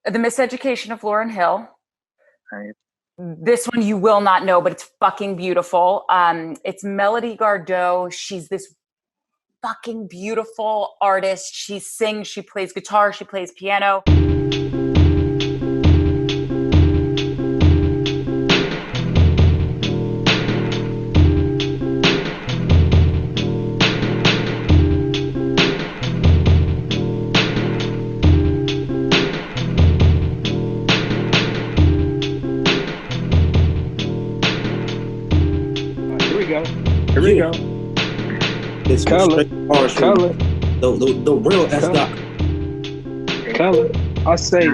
The Miseducation of Lauryn Hill. Right. This one you will not know, but it's fucking beautiful. It's Melody Gardot. She's this fucking beautiful artist. She sings, she plays guitar, she plays piano. Here we go. It's Color. the real S Doc. Color. I say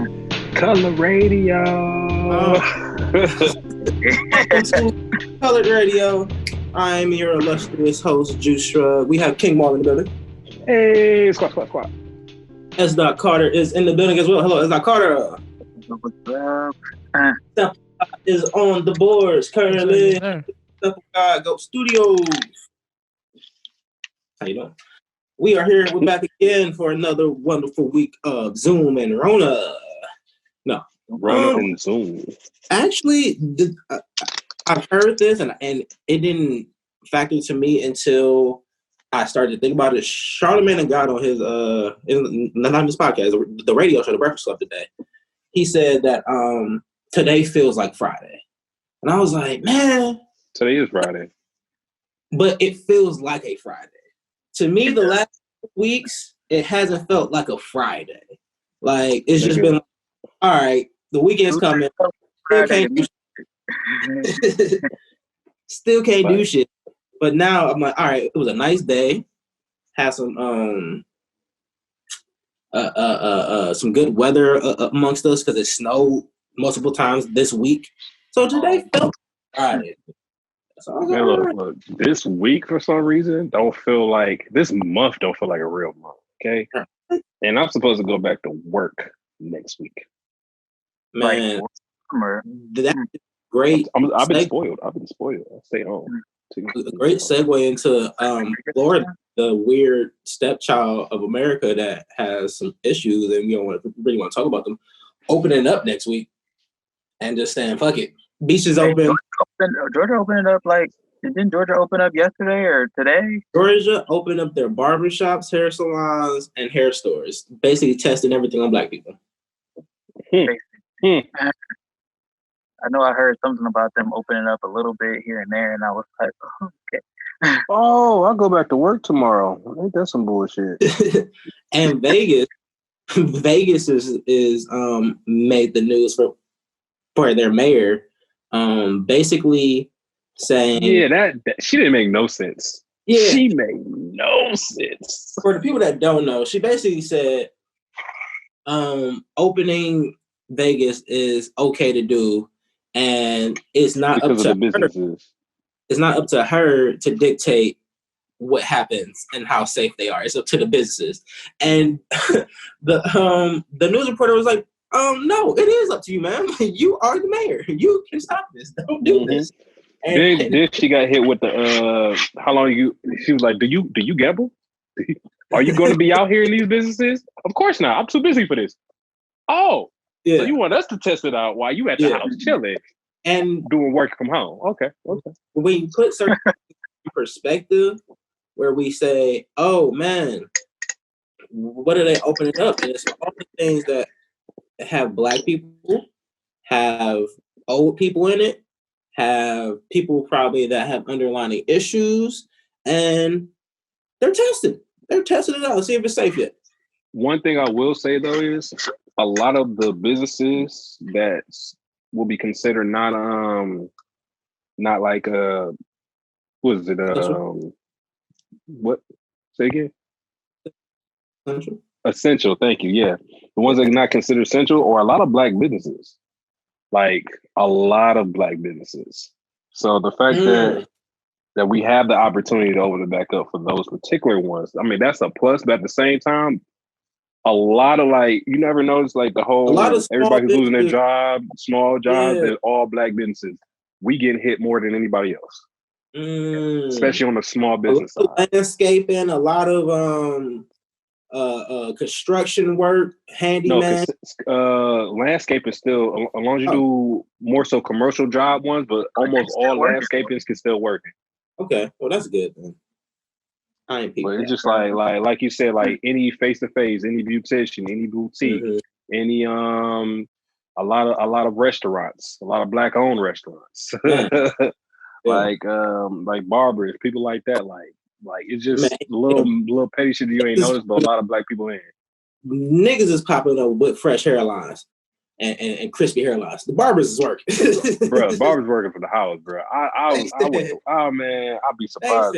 color radio. Colored Radio. I'm your illustrious host, Juice Shrug. We have King Maul in the building. Hey, squat. S. Doc Carter is in the building as well. Hello, S. Doc Carter. What's up? Is on the boards currently. God, Go Studios. How you doing? We are here. We're back again for another wonderful week of Zoom and Rona. No, Rona and Zoom. Actually, I've heard this, and it didn't factor to me until I started to think about it. Charlamagne and God on his not his podcast, the radio show, The Breakfast Club today. He said that today feels like Friday, and I was like, man. Today is Friday. But it feels like a Friday. To me, the last weeks, it hasn't felt like a Friday. Like, it's just been, all right, the weekend's coming. Still can't do shit. But now I'm like, all right, it was a nice day. Had some good weather amongst us because it snowed multiple times this week. So today felt Friday. Man, look, this week for some reason this month don't feel like a real month, okay? And I'm supposed to go back to work next week. Man, that's great. I've been spoiled. I stay home. A great segue into Florida, the weird stepchild of America that has some issues, and we don't really want to talk about them. Opening up next week and just saying, fuck it. Beaches open. Georgia opened up didn't Georgia open up yesterday or today? Georgia opened up their barbershops, hair salons, and hair stores, basically testing everything on Black people. I know I heard something about them opening up a little bit here and there, and I was like, oh, okay. Oh, I'll go back to work tomorrow. Ain't that some bullshit? And Vegas is made the news for their mayor. Basically saying, that she didn't make no sense. Yeah, she made no sense. For the people that don't know, she basically said, opening Vegas is okay to do, and it's not up to her. It's not up to her to dictate what happens and how safe they are. It's up to the businesses. And the news reporter was like, no, it is up to you, ma'am. You are the mayor. You can stop this. Don't do this. And then she got hit with the how long she was like, do you gamble? Are you going to be out here in these businesses? Of course not. I'm too busy for this. Oh, yeah. So you want us to test it out while you at the house chilling and doing work from home. Okay. When you put certain perspective where we say, oh man, what are they opening up? And it's all the things that have Black people, have old people in it, have people probably that have underlying issues, and they're testing it out, see if it's safe yet. One thing I will say though is a lot of the businesses that will be considered not like what is it what say again? Essential, thank you. Yeah. The ones that are not considered essential are a lot of Black businesses. Like a lot of Black businesses. So the fact that we have the opportunity to open it back up for those particular ones, I mean, that's a plus, but at the same time, a lot of you never notice the whole, everybody who's losing their job, small jobs, they're all Black businesses. We get hit more than anybody else. Especially on the small business side. Landscaping, a lot of construction work, handyman. No, landscaping still, as long as you do more so commercial job ones, but almost all landscaping can still work. Okay, well that's good then. I ain't people. But it's just like you said, like any face to face, any beautician, any boutique, any a lot of restaurants, a lot of black owned restaurants, like barbers, people like that, like it's just little petty shit that you ain't noticed, but a lot of black people in. Niggas is popping up with fresh hairlines and crispy hairlines. The barbers is working. Bro, barbers working for the house, bro. I man, I'd be surprised.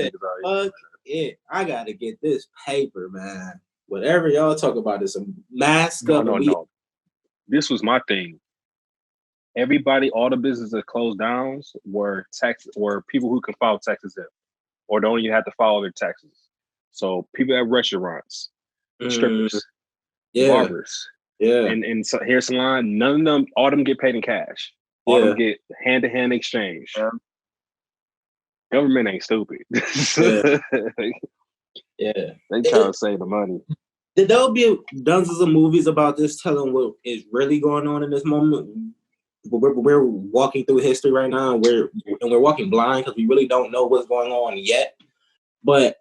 I gotta get this paper, man. Whatever y'all talk about is a mask up. No. This was my thing. Everybody, all the businesses that closed down were people who can file taxes in, or don't even have to file their taxes. So people at restaurants, strippers, barbers, and so hair salon, none of them, all of them get paid in cash. All of them get hand-to-hand exchange. Government ain't stupid. They try to save the money. There'll be dozens of movies about this telling what is really going on in this moment. We're walking through history right now, and we're walking blind because we really don't know what's going on yet. But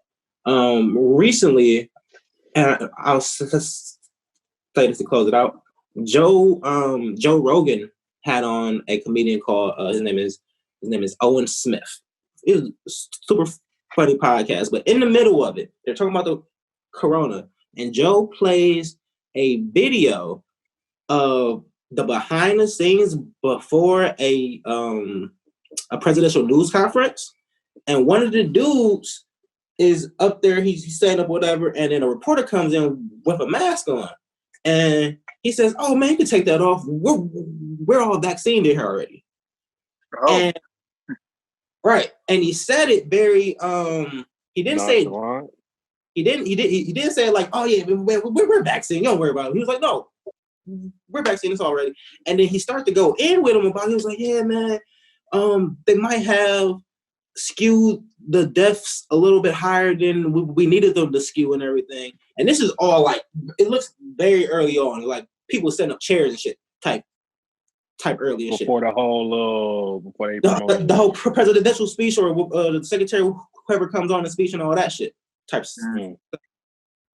recently, and I'll say this to close it out. Joe Rogan had on a comedian called his name is Owen Smith. It was a super funny podcast, but in the middle of it, they're talking about the corona, and Joe plays a video of the behind the scenes before a presidential news conference, and one of the dudes is up there, he's setting up whatever, and then a reporter comes in with a mask on, and he says, "Oh man, you can take that off. We're all vaccinated here already." And right, and he said it very he didn't say it. He didn't say it like, "Oh yeah, we're vaccinated. Don't worry about it." He was like, "No, we're vaccinated already." And then he started to go in with him about it. He was like, "Yeah, man, they might have skewed the deaths a little bit higher than we needed them to skew and everything." And this is all like, it looks very early on, like people setting up chairs and shit type early and before shit. Before they the whole presidential speech, or the secretary, whoever comes on the speech and all that shit type stuff.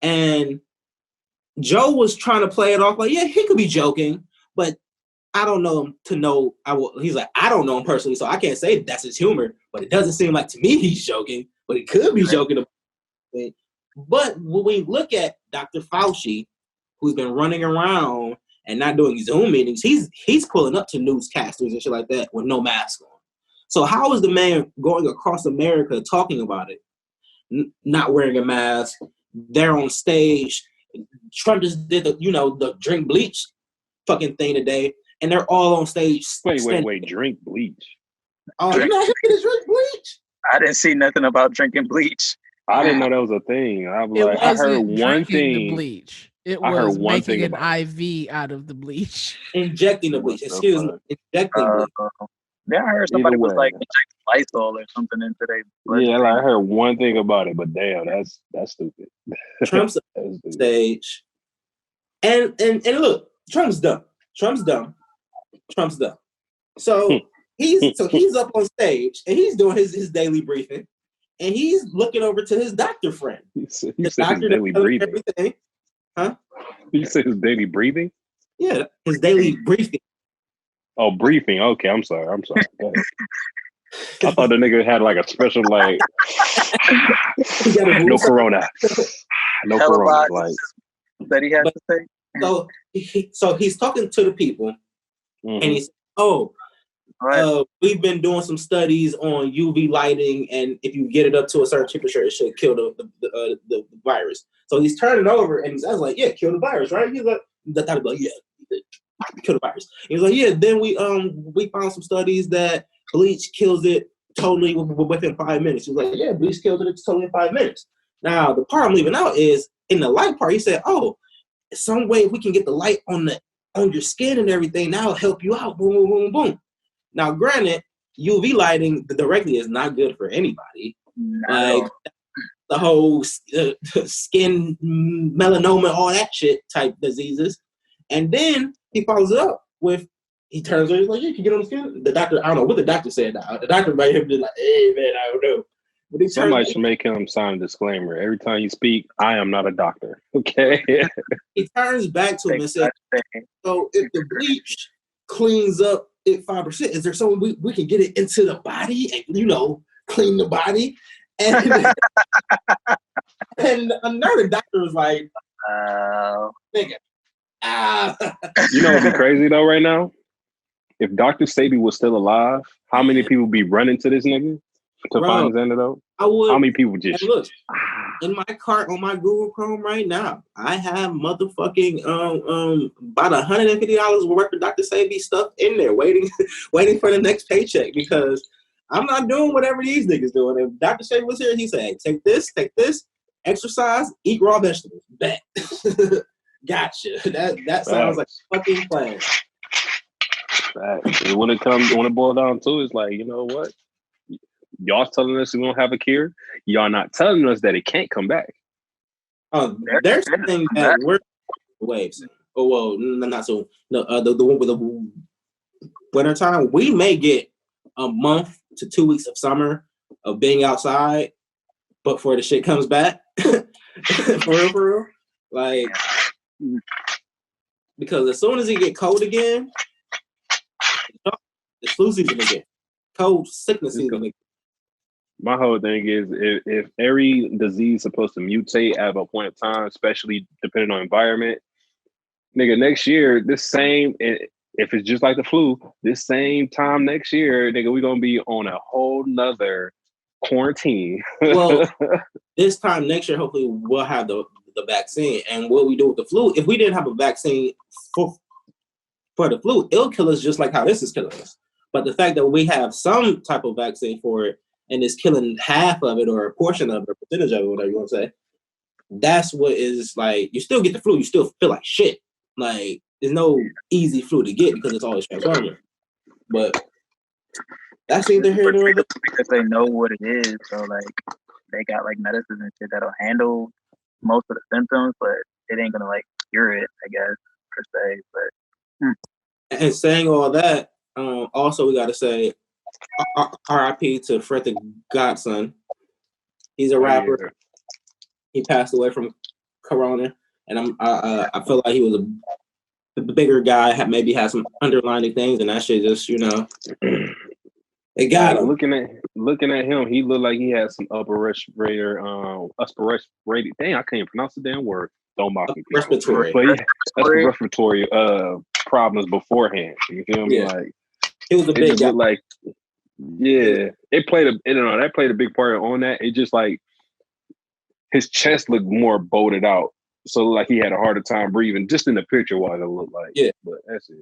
And Joe was trying to play it off like, yeah, he could be joking, but I don't know him to know. He's like, I don't know him personally, so I can't say that's his humor, but it doesn't seem like to me he's joking, but he could be joking about it. But when we look at Dr. Fauci, who's been running around and not doing Zoom meetings, he's pulling up to newscasters and shit like that with no mask on. So how is the man going across America talking about it, not wearing a mask? They're on stage. Trump just did the drink bleach fucking thing today, and they're all on stage. Wait, drink bleach. Oh, you're not here to drink bleach? I didn't see nothing about drinking bleach. I didn't know that was a thing. I heard one thing. The bleach. It was making an IV out of the bleach. Injecting the bleach. Excuse me. Injecting bleach. Yeah, I heard somebody was like injecting Lysol or something into their blood. Yeah, I heard one thing about it, but damn, that's stupid. Trump's on stage. And look, Trump's dumb. So he's up on stage and he's doing his daily briefing, and he's looking over to his doctor friend. You said his daily breathing. Everything. Huh? You said his daily breathing? Yeah, his daily briefing. Oh, briefing. Okay, I'm sorry. Go ahead. I thought the nigga had like a special like no corona. No corona. Like that he has to say. So he's talking to the people, and he's we've been doing some studies on UV lighting, and if you get it up to a certain temperature, it should kill the virus. So he's turning over, and I was like, "Yeah, kill the virus, right?" He's like, "Yeah, kill the virus." He was like, "Yeah." Then we found some studies that bleach kills it totally within 5 minutes. He was like, "Yeah, bleach kills it totally in 5 minutes." Now the part I'm leaving out is in the light part. He said, "Oh, some way we can get the light on your skin and everything. That'll help you out." Boom, boom, boom, boom. Now, granted, UV lighting directly is not good for anybody. the whole skin melanoma, all that shit type diseases. And then he follows it up with, he turns around, he's like, yeah, you can get on the skin. The doctor, I don't know what the doctor said now. The doctor made him be like, hey, man, I don't know. But somebody should make him sign a disclaimer. Every time you speak, I am not a doctor. Okay. He turns back to him and says, so if the bleach cleans up it 5%, is there something we can get it into the body and, you know, clean the body? And, and another doctor was like, nigga. You know what'd be crazy though right now? If Dr. Sabi was still alive, how many people be running to this nigga to find his antidote? I would. How many people just look in my cart on my Google Chrome right now? I have motherfucking about $150 worth of Dr. Sabi stuff in there, waiting for the next paycheck, because I'm not doing whatever these niggas doing. If Dr. Sabi was here, he said, take this, exercise, eat raw vegetables. Bet. Gotcha. That sounds like a fucking plan. When it boils down to it, it's like, you know what? Y'all telling us we don't have a cure. Y'all not telling us that it can't come back. There's something that we're waves. Oh well, not so. No, the one with the winter time. We may get a month to 2 weeks of summer of being outside, but before the shit comes back, for real, like, because as soon as it get cold again, it's flu season again. Cold sickness season again. My whole thing is, if every disease is supposed to mutate at a point of time, especially depending on environment, nigga, next year, if it's just like the flu, this same time next year, nigga, we're going to be on a whole nother quarantine. Well, this time next year, hopefully we'll have the vaccine. And what we do with the flu, if we didn't have a vaccine for the flu, it'll kill us just like how this is killing us. But the fact that we have some type of vaccine for it, and it's killing half of it or a portion of it or percentage of it, whatever you want to say, that's what is like, you still get the flu, you still feel like shit. Like, there's no easy flu to get because it's always transforming. But that's either here or there. Because they know what it is. So, like, they got, like, medicines and shit that'll handle most of the symptoms, but it ain't going to, like, cure it, I guess, per se. But And saying all that, also we got to say, R.I.P. to Fred the Godson. He's a rapper. He passed away from corona, and I feel like he was a bigger guy. Maybe had some underlying things, and that shit just, you know, it got him. Looking at him, he looked like he had some upper respiratory. Dang, I can't even pronounce the damn word. Don't mock me. Respiratory. But yeah, respiratory problems beforehand. You feel me? Yeah. Like, he was a big guy. Like, yeah, that played a big part on that. It just like his chest looked more bolted out, so like he had a harder time breathing. Just in the picture, what it looked like. Yeah, but that's it.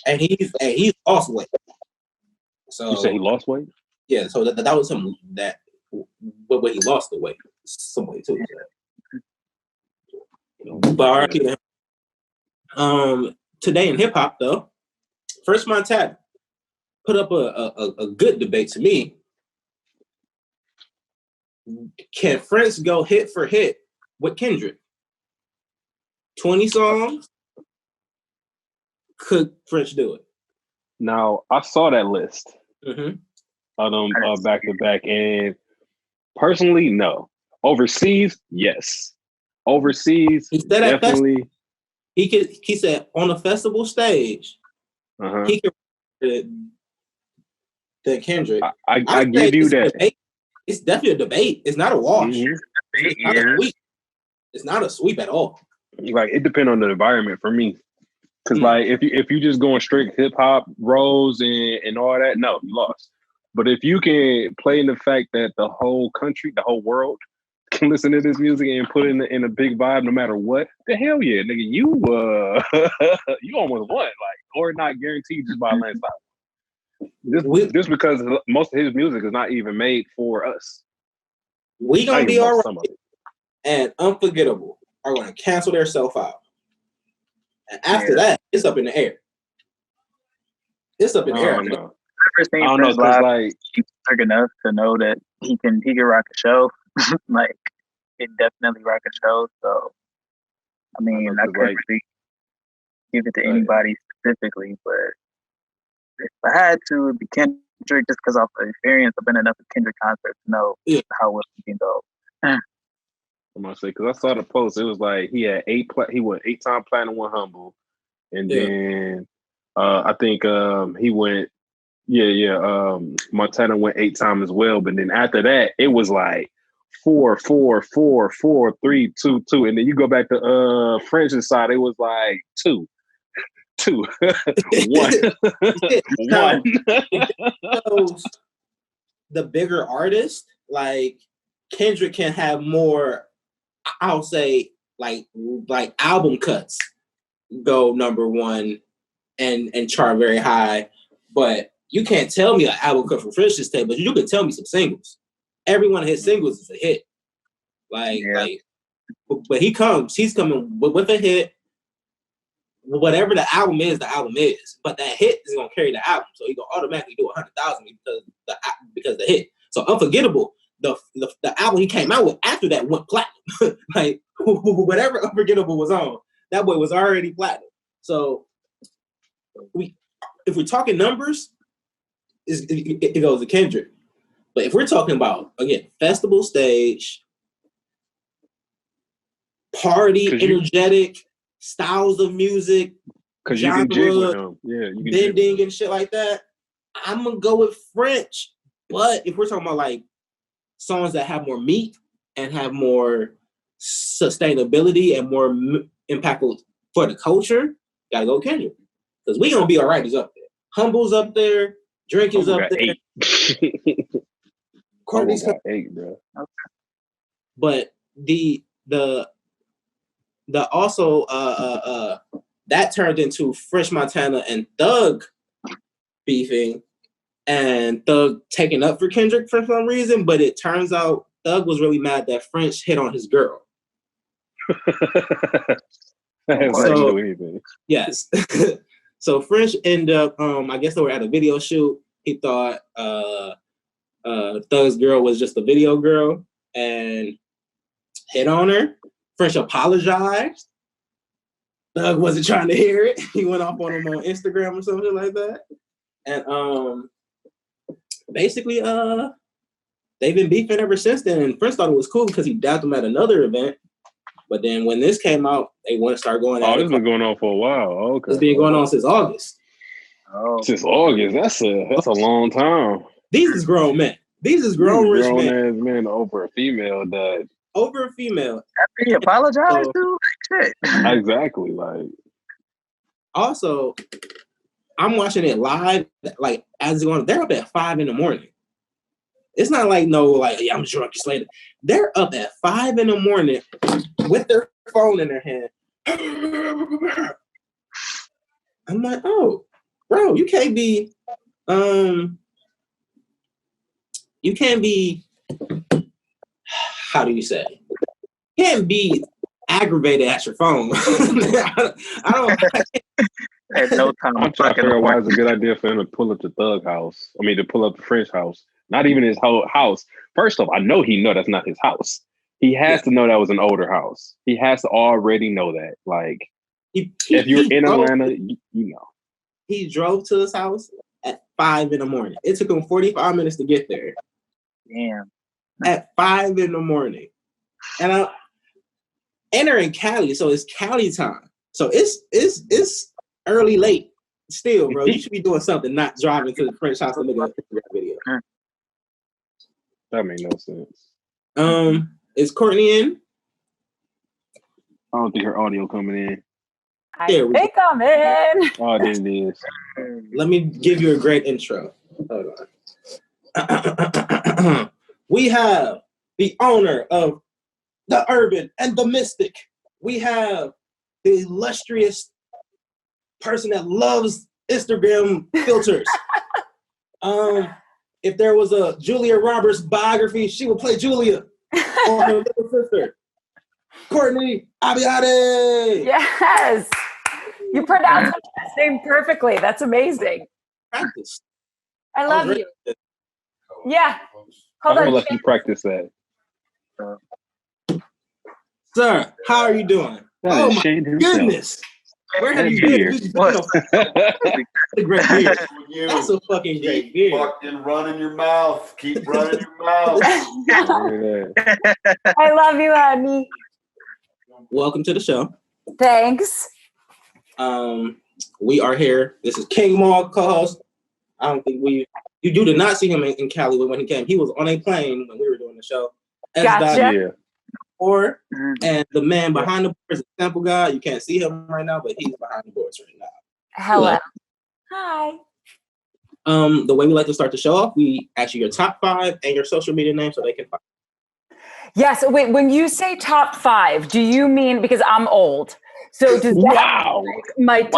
And he's lost weight. So you say he lost weight? Yeah, so that was him. That but he lost the weight, some weight too. But today in hip hop though, First Montana put up a good debate to me. Can Prince go hit for hit with Kendrick? 20 songs? Could Prince do it? Now, I saw that list of them back to back, and personally, no. Overseas, yes. Overseas, definitely. He said on a festival stage, he could than Kendrick. I give you that. It's definitely a debate. It's not a wash. It's not a sweep. It's not a sweep at all. Like, it depends on the environment for me. Because like if you just going straight hip hop, rolls and all that, no, you lost. But if you can play in the fact that the whole country, the whole world can listen to this music and put it in a big vibe no matter what, the hell yeah, nigga, you you almost won, like, or not guaranteed just by a landslide. Just because most of his music is not even made for us. We gonna be all right, and Unforgettable are gonna cancel their self out. And after that, it's up in the air. It's up in the air. I don't know, because like he's big enough to know that he can rock a show. like it definitely rock a show. So I mean, I couldn't really give it to anybody specifically, but if I had to, it'd be Kendrick just because off the experience. I've been enough at Kendrick concerts to know how well he can go. I'm gonna say because I saw the post. It was like he had he went 8-time platinum with Humble, and then I think he went Montana went 8 times as well. But then after that, it was like 4, 4, 4, 4, 3, 2, 2, and then you go back to French's side. It was like 2, 2, 1, 1. The bigger artist, like Kendrick, can have more. I'll say like album cuts go number 1 and chart very high, but you can't tell me an album cut from French's tape, but you can tell me some singles. Every one of his singles is a hit. But he's coming with a hit. Whatever the album is, but that hit is gonna carry the album, so he gonna automatically do 100,000 because the hit. So Unforgettable, the album he came out with after that went platinum. Like whatever Unforgettable was on, that boy was already platinum. So if we're talking numbers, it goes to Kendrick. But if we're talking about, again, festival stage, party, energetic, styles of music, because you can jig with him, bending and shit like that, I'm gonna go with French. But if we're talking about like songs that have more meat and have more sustainability and more impactful for the culture, gotta go Kendrick, because we gonna be all right. He's up there. Humble's up there. Drink is up there. Courtney's got 8, bro. But the also that turned into French Montana and Thug beefing, and Thug taking up for Kendrick for some reason. But it turns out Thug was really mad that French hit on his girl. Yes. So French ended up, I guess they were at a video shoot. He thought Thug's girl was just a video girl and hit on her. French apologized. Thug wasn't trying to hear it. He went off on him on Instagram or something like that. And basically, they've been beefing ever since then. And French thought it was cool because he dapped him at another event. But then when this came out, they want to start going at it. Oh, this has been going on for a while. Okay. It's been going on since August. Oh. Since August? That's a long time. These is grown men. These is grown rich men. Grown ass men over a female that... Over a female. After he apologized to? Shit. Exactly. Like... Also, I'm watching it live, like, as it's going, they're up at 5 a.m. It's not like, I'm drunk, it's later. They're up at 5 a.m. with their phone in their hand. I'm like, oh, bro, you can't be, how do you say? You can't be aggravated at your phone. I don't. At no time. I'm trying to figure out why it's a good idea for him to pull up the Thug house. I mean, to pull up the French house. Not even his whole house. First off, I know that's not his house. He has to know that was an older house. He has to already know that. Like, if you're in Atlanta, you know. He drove to his house at 5 a.m. It took him 45 minutes to get there. Damn. At 5 a.m. And they're in Cali, so it's Cali time. So it's early late. Still, bro, you should be doing something, not driving to the French house to make a video. That made no sense. Is Courtney in? I don't think her audio coming in. I think I'm in. Oh, there it is. Let me give you a great intro. Hold on. We have the owner of the Urban and the Mystic. We have the illustrious person that loves Instagram filters. If there was a Julia Roberts biography, she would play Julia or her little sister. Courtney Abbaiti. Yes. You pronounced her last name perfectly. That's amazing. Practice. I love you. Yeah. Hold on. Let you practice that. Sir, how are you doing? Oh my goodness. Where have you been? That's a great beard. That's a fucking great beard. Fucking running your mouth. Keep running your mouth. I love you, honey. Welcome to the show. Thanks. We are here. This is King Maul, co-host. I don't think you did not see him in Cali when he came. He was on a plane when we were doing the show. Gotcha. And the man behind the boards is Sample God. You can't see him right now, but he's behind the boards right now. Hello. Hi. The way we like to start the show off, we ask you your top 5 and your social media name so they can find. Yes. Wait, when you say top 5, do you mean, because I'm old, so does that or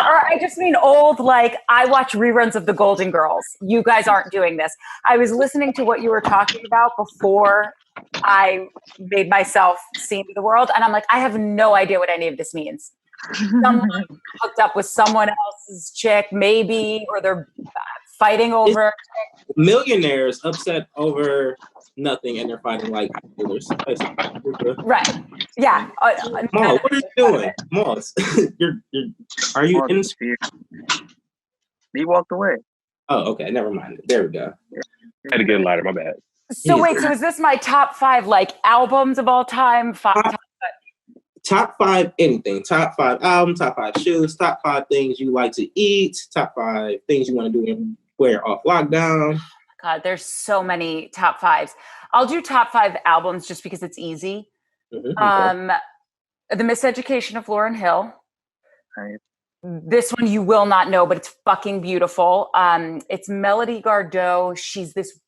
I just mean old, like I watch reruns of the Golden Girls. You guys aren't doing this. I was listening to what you were talking about before I made myself seen to the world, and I'm like, I have no idea what any of this means. Someone hooked up with someone else's chick, maybe, or they're fighting over. Millionaires upset over nothing, and they're fighting like others. Right. Yeah. Maul, what are you doing? Maul, are you in? He walked away. Oh, okay. Never mind. There we go. I had to get a lighter. My bad. So wait, so is this my top 5 like albums of all time? Top 5 anything. Top 5 albums, top 5 shoes, top 5 things you like to eat, top 5 things you want to do and wear off lockdown. God, there's so many top 5s. I'll do top 5 albums just because it's easy. The Miseducation of Lauryn Hill. Right. This one you will not know, but it's fucking beautiful. It's Melody Gardot. She's this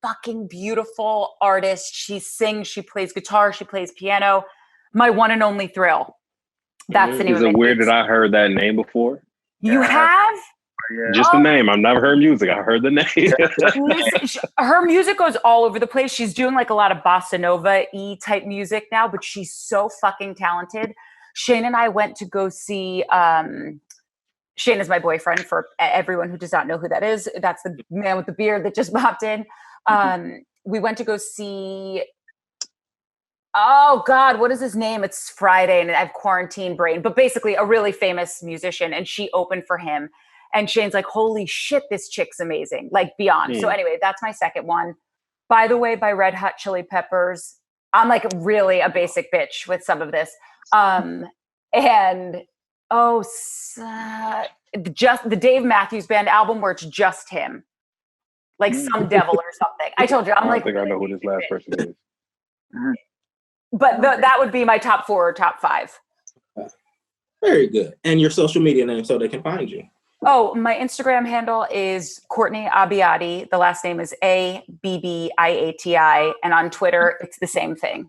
fucking beautiful artist. She sings, she plays guitar, she plays piano. My one and only thrill. That's the name of it. Is it weird that I heard that name before? You have? Yeah. Just the name. I've never heard music. I heard the name. Her music goes all over the place. She's doing like a lot of bossa nova-y type music now, but she's so fucking talented. Shane and I went to go see, Shane is my boyfriend, for everyone who does not know who that is. That's the man with the beard that just popped in. We went to go see, oh God, what is his name? It's Friday and I have quarantine brain, but basically a really famous musician, and she opened for him. And Shane's like, holy shit, this chick's amazing. Like beyond. So anyway, that's my second one. By the Way by Red Hot Chili Peppers. I'm like really a basic bitch with some of this. Just the Dave Matthews Band album where it's just him. Like Some Devil or something. I told you, I'm like. I think I know who this last person is. But that would be my top 4 or top 5. Very good. And your social media name so they can find you. Oh, my Instagram handle is Courtney Abbaiti. The last name is Abbiati. And on Twitter, it's the same thing.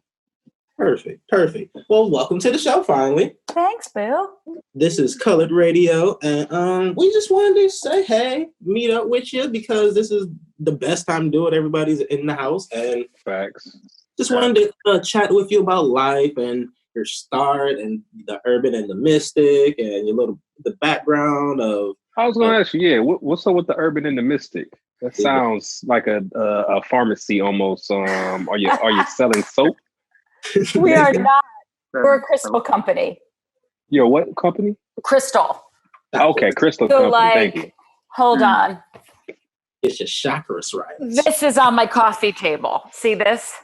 Perfect. Well, welcome to the show finally. Thanks, Bill. This is Colored Radio. And we just wanted to say, hey, meet up with you because this is the best time to do it. Everybody's in the house. And Facts. Just wanted to chat with you about life and your start and the urban and the mystic and the background of. I was going to ask you, what's up with the urban and the mystic? That sounds like a pharmacy almost. Are you selling soap? We are not. We're a crystal company. You're what company? Crystal. Okay, crystal so company. Thank you. Hold on. It's your chakras, right? This is on my coffee table. See this?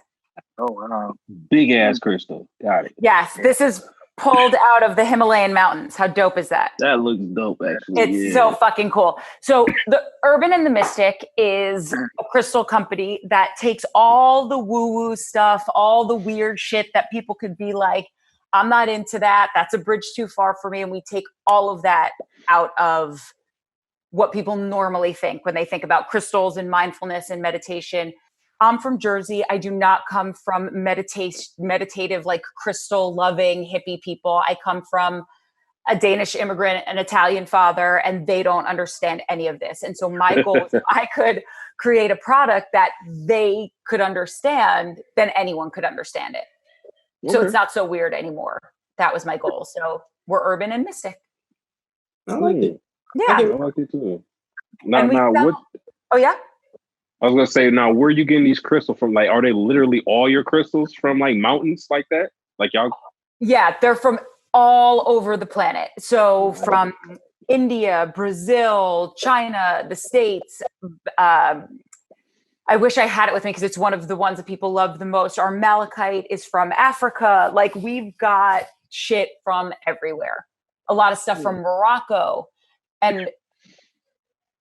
Oh, wow. Big ass crystal. Got it. Yes, this is pulled out of the Himalayan mountains. How dope is that? That looks dope, actually. It's so fucking cool. So the Urban and the Mystic is a crystal company that takes all the woo-woo stuff, all the weird shit that people could be like, I'm not into that. That's a bridge too far for me. And we take all of that out of what people normally think when they think about crystals and mindfulness and meditation. I'm from Jersey. I do not come from meditative, like crystal loving hippie people. I come from a Danish immigrant, an Italian father, and they don't understand any of this. And so my goal is if I could create a product that they could understand, then anyone could understand it. Okay. So it's not so weird anymore. That was my goal. So we're urban and mystic. I like it. Yeah. I like it too. Now what? Oh yeah. I was gonna say, now, where are you getting these crystals from? Like, are they literally all your crystals from like mountains like that? Like y'all? Yeah, they're from all over the planet. So from India, Brazil, China, the States. I wish I had it with me because it's one of the ones that people love the most. Our malachite is from Africa. Like, we've got shit from everywhere. A lot of stuff from Morocco. And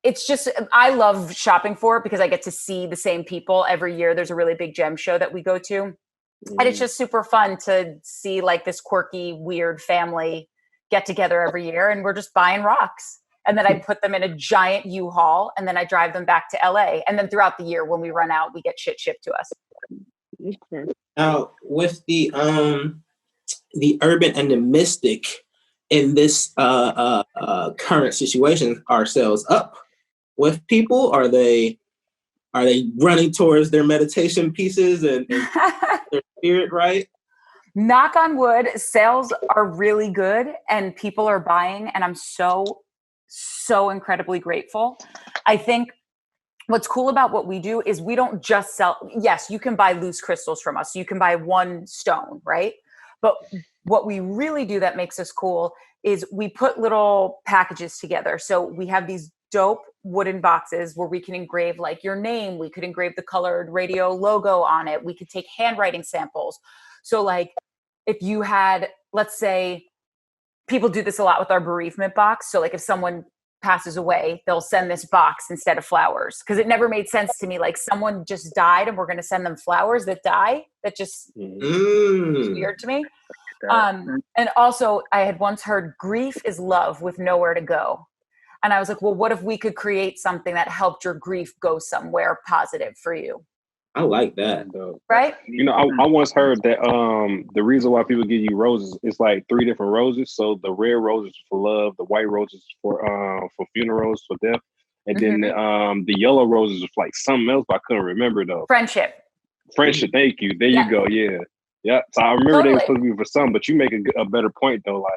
it's just, I love shopping for it because I get to see the same people every year. There's a really big gem show that we go to. And it's just super fun to see like this quirky, weird family get together every year. And we're just buying rocks. And then I put them in a giant U-Haul, and then I drive them back to LA. And then throughout the year, when we run out, we get shit shipped to us. Now, with the urban and the mystic in this current situation, are sales up with people? Are they running towards their meditation pieces and their spirit right? Knock on wood, sales are really good and people are buying, and I'm so incredibly grateful. I think what's cool about what we do is we don't just sell. Yes, you can buy loose crystals from us. You can buy one stone, right? But what we really do that makes us cool is we put little packages together. So we have these dope wooden boxes where we can engrave like your name. We could engrave the colored radio logo on it. We could take handwriting samples. So like if you had, let's say, people do this a lot with our bereavement box. So like if someone passes away, they'll send this box instead of flowers. Because it never made sense to me. Like someone just died and we're going to send them flowers that die. That just is weird to me. And also I had once heard grief is love with nowhere to go. And I was like, well, what if we could create something that helped your grief go somewhere positive for you? I like that. Right? You know, I once heard that the reason why people give you roses is like 3 different roses. So the red roses for love, the white roses for funerals, for death, and then the yellow roses is like something else, but I couldn't remember though. Friendship. Thank you. There you go. Yeah. So I remember they were supposed to be for some, but you make a better point though. Like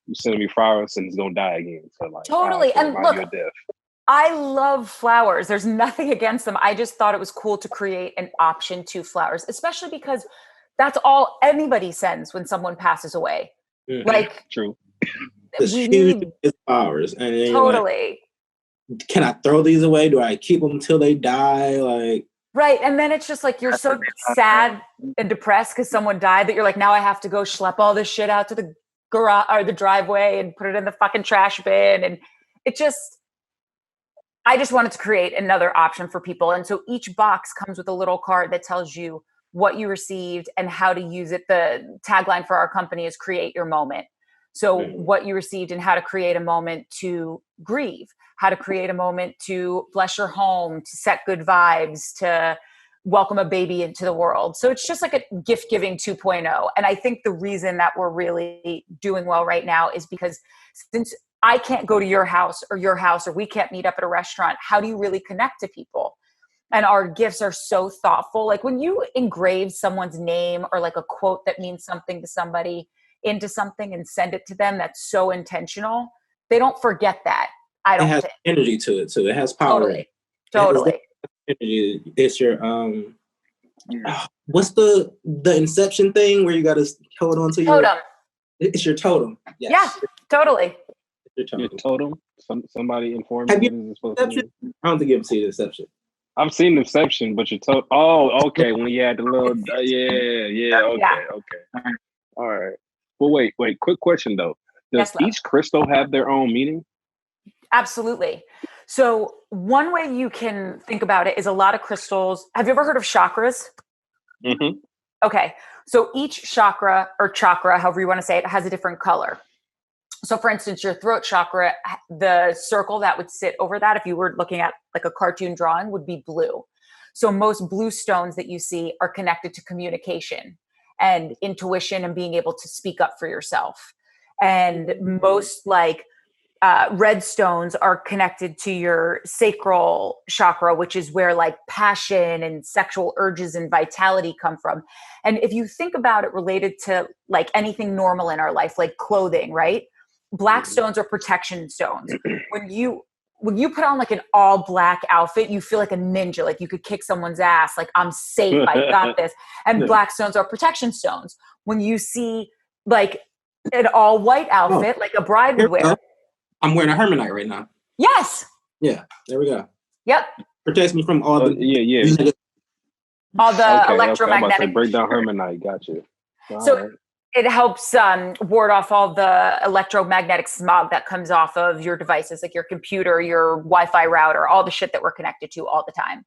you send me flowers and it's gonna die again. So like totally. And look, I love flowers. There's nothing against them. I just thought it was cool to create an option to flowers, especially because that's all anybody sends when someone passes away. Like, true. We need flowers. And totally. Like, can I throw these away? Do I keep them till they die? Like, right. And then it's just like you're so sad and depressed because someone died that you're like, now I have to go schlep all this shit out to the garage or the driveway and put it in the fucking trash bin. And it just, I just wanted to create another option for people. And so each box comes with a little card that tells you what you received and how to use it. The tagline for our company is create your moment. So what you received and how to create a moment to grieve, how to create a moment to bless your home, to set good vibes, to welcome a baby into the world. So it's just like a gift giving 2.0. And I think the reason that we're really doing well right now is because since I can't go to your house, or we can't meet up at a restaurant, how do you really connect to people? And our gifts are so thoughtful. Like when you engrave someone's name or like a quote that means something to somebody into something and send it to them, that's so intentional. They don't forget that. I don't think. It has energy to it too. It has power. Totally. Energy. It's your what's the inception thing where you got to hold on to totem. It's your totem. Yes. Yeah, totally. Your totem. Somebody informed me. I don't think you ever seen Inception. I've seen Inception, but your totem. Oh, okay. When you had the little, okay. All right. Well, wait. Quick question though. Does each crystal have their own meaning? Absolutely. So one way you can think about it is a lot of crystals. Have you ever heard of chakras? Mm-hmm. Okay. So each chakra, however you want to say it, has a different color. So for instance, your throat chakra, the circle that would sit over that, if you were looking at like a cartoon drawing, would be blue. So most blue stones that you see are connected to communication and intuition and being able to speak up for yourself. And most like red stones are connected to your sacral chakra, which is where like passion and sexual urges and vitality come from. And if you think about it related to like anything normal in our life, like clothing, right? Black stones are protection stones. when you put on like an all black outfit, you feel like a ninja, like you could kick someone's ass. Like, I'm safe. I got this. And black stones are protection stones. When you see like an all white outfit, like a bride would wear. I'm wearing a hermanite right now. Yes. Yeah. There we go. Yep. Protects me from all the all the okay, electromagnetic. Okay. Break down hermanite. Gotcha. So right. It helps ward off all the electromagnetic smog that comes off of your devices, like your computer, your Wi-Fi router, all the shit that we're connected to all the time.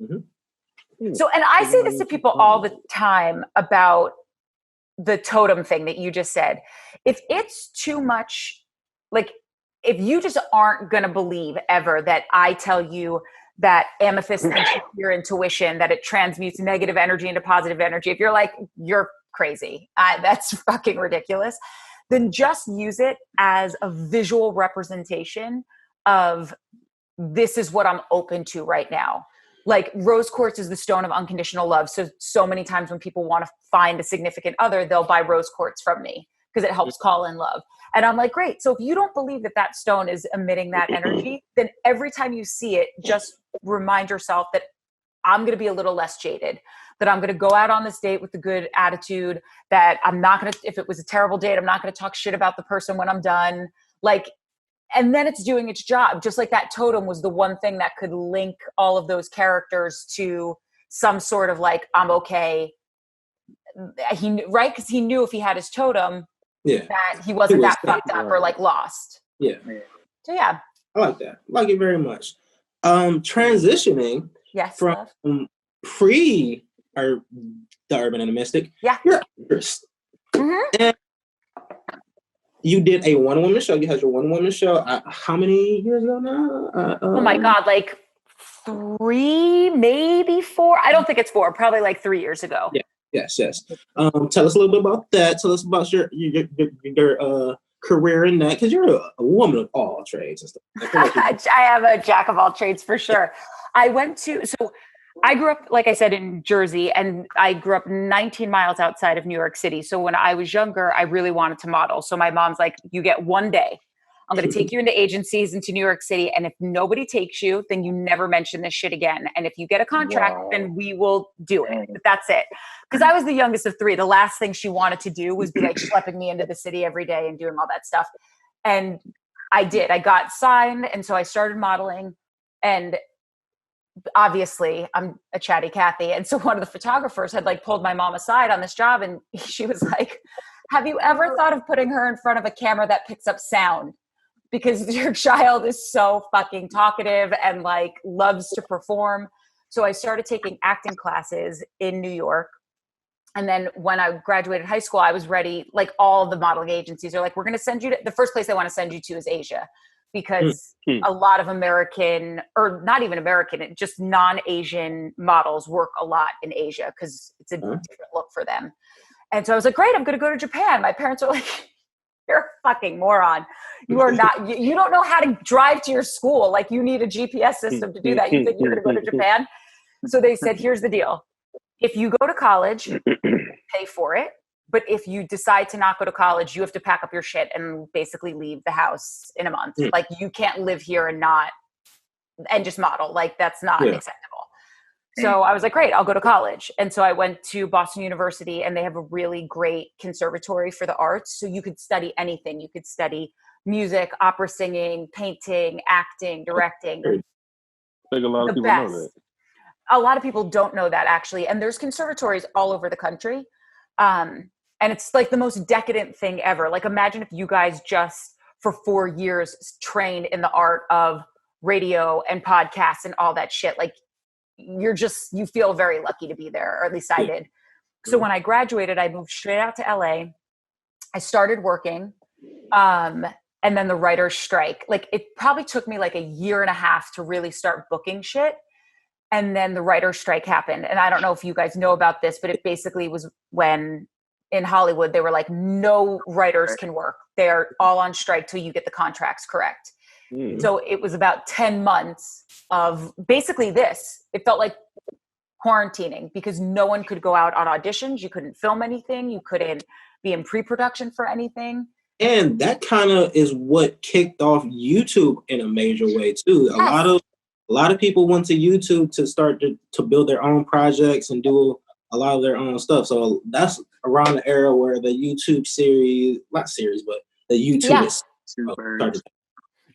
Mm-hmm. So, and I say this to people all the time about the totem thing that you just said. If it's too much, like if you just aren't going to believe ever that I tell you that amethyst can shift your intuition, that it transmutes negative energy into positive energy, if you're like, you're crazy, that's fucking ridiculous, then just use it as a visual representation of this is what I'm open to right now. Like rose quartz is the stone of unconditional love. So many times when people want to find a significant other, they'll buy rose quartz from me because it helps call in love. And I'm like, great. So if you don't believe that that stone is emitting that energy, then every time you see it, just remind yourself that I'm going to be a little less jaded, that I'm going to go out on this date with a good attitude, that I'm not going to, if it was a terrible date, I'm not going to talk shit about the person when I'm done. Like, and then it's doing its job. Just like that totem was the one thing that could link all of those characters to some sort of like, I'm okay. Right? Because he knew if he had his totem, that he wasn't that fucked up or like lost. Yeah. So yeah. I like that. I like it very much. Transitioning from pre or the Urban and the Mystic. Yeah. You're first. Mm-hmm. And you did a one-woman show. You had your one-woman show. How many years ago now? Oh my God, like 3, maybe 4. I don't think it's 4. Probably like 3 years ago. Yeah. Yes. Tell us a little bit about that. Tell us about your career in that, because you're a woman of all trades and stuff. I am a jack of all trades for sure. I grew up, like I said, in Jersey, and I grew up 19 miles outside of New York City. So when I was younger, I really wanted to model. So my mom's like, you get one day. I'm going to take you into agencies into New York City. And if nobody takes you, then you never mention this shit again. And if you get a contract, then we will do it. But that's it. Because I was the youngest of 3. The last thing she wanted to do was be like schlepping me into the city every day and doing all that stuff. And I did. I got signed. And so I started modeling. And obviously I'm a chatty Cathy. And so one of the photographers had like pulled my mom aside on this job. And she was like, have you ever thought of putting her in front of a camera that picks up sound? Because your child is so fucking talkative and like loves to perform. So I started taking acting classes in New York. And then when I graduated high school, I was ready. Like all the modeling agencies are like, we're going to send you to, the first place they want to send you to is Asia, because a lot of American, or not even American, just non-Asian models work a lot in Asia because it's a different look for them. And so I was like, great, I'm going to go to Japan. My parents are like, you're a fucking moron. You are not, you don't know how to drive to your school. Like you need a GPS system to do that. You think you're going to go to Japan? So they said, here's the deal. If you go to college, pay for it. But if you decide to not go to college, you have to pack up your shit and basically leave the house in a month. Like you can't live here and just model. Like that's not acceptable. So I was like, great, I'll go to college. And so I went to Boston University, and they have a really great conservatory for the arts. So you could study anything. You could study music, opera singing, painting, acting, directing. I think a lot of people know that. A lot of people don't know that actually. And there's conservatories all over the country. And it's like the most decadent thing ever. Like imagine if you guys just for 4 years trained in the art of radio and podcasts and all that shit. Like you feel very lucky to be there, or at least I did. So when I graduated, I moved straight out to LA. I started working. And then the writer's strike, like it probably took me like a year and a half to really start booking shit. And then the writer's strike happened. And I don't know if you guys know about this, but it basically was when in Hollywood, they were like, no writers can work. They're all on strike till you get the contracts correct. So it was about 10 months of basically this. It felt like quarantining because no one could go out on auditions. You couldn't film anything. You couldn't be in pre-production for anything. And that kind of is what kicked off YouTube in a major way too. Yes. A lot of people went to YouTube to start to build their own projects and do a lot of their own stuff. So that's around the era where the YouTube series, not series, but the YouTube is started.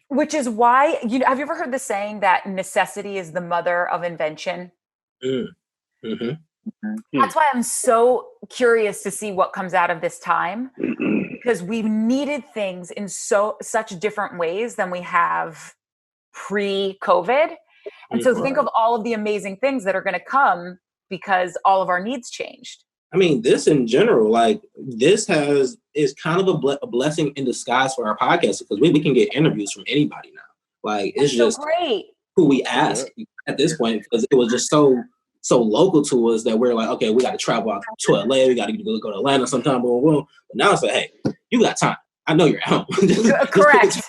Which is why, have you ever heard the saying that necessity is the mother of invention? Mm-hmm. That's why I'm so curious to see what comes out of this time, because we've needed things in such different ways than we have pre-COVID. And so think of all of the amazing things that are going to come because all of our needs changed. I mean, this in general, like this is kind of a blessing in disguise for our podcast because we can get interviews from anybody now. Like it's just great who we ask at this point because it was just so local to us that we're like, okay, we got to travel out to LA, we got to go to Atlanta sometime, boom, boom. But now it's like, hey, you got time. I know you're at home. Correct.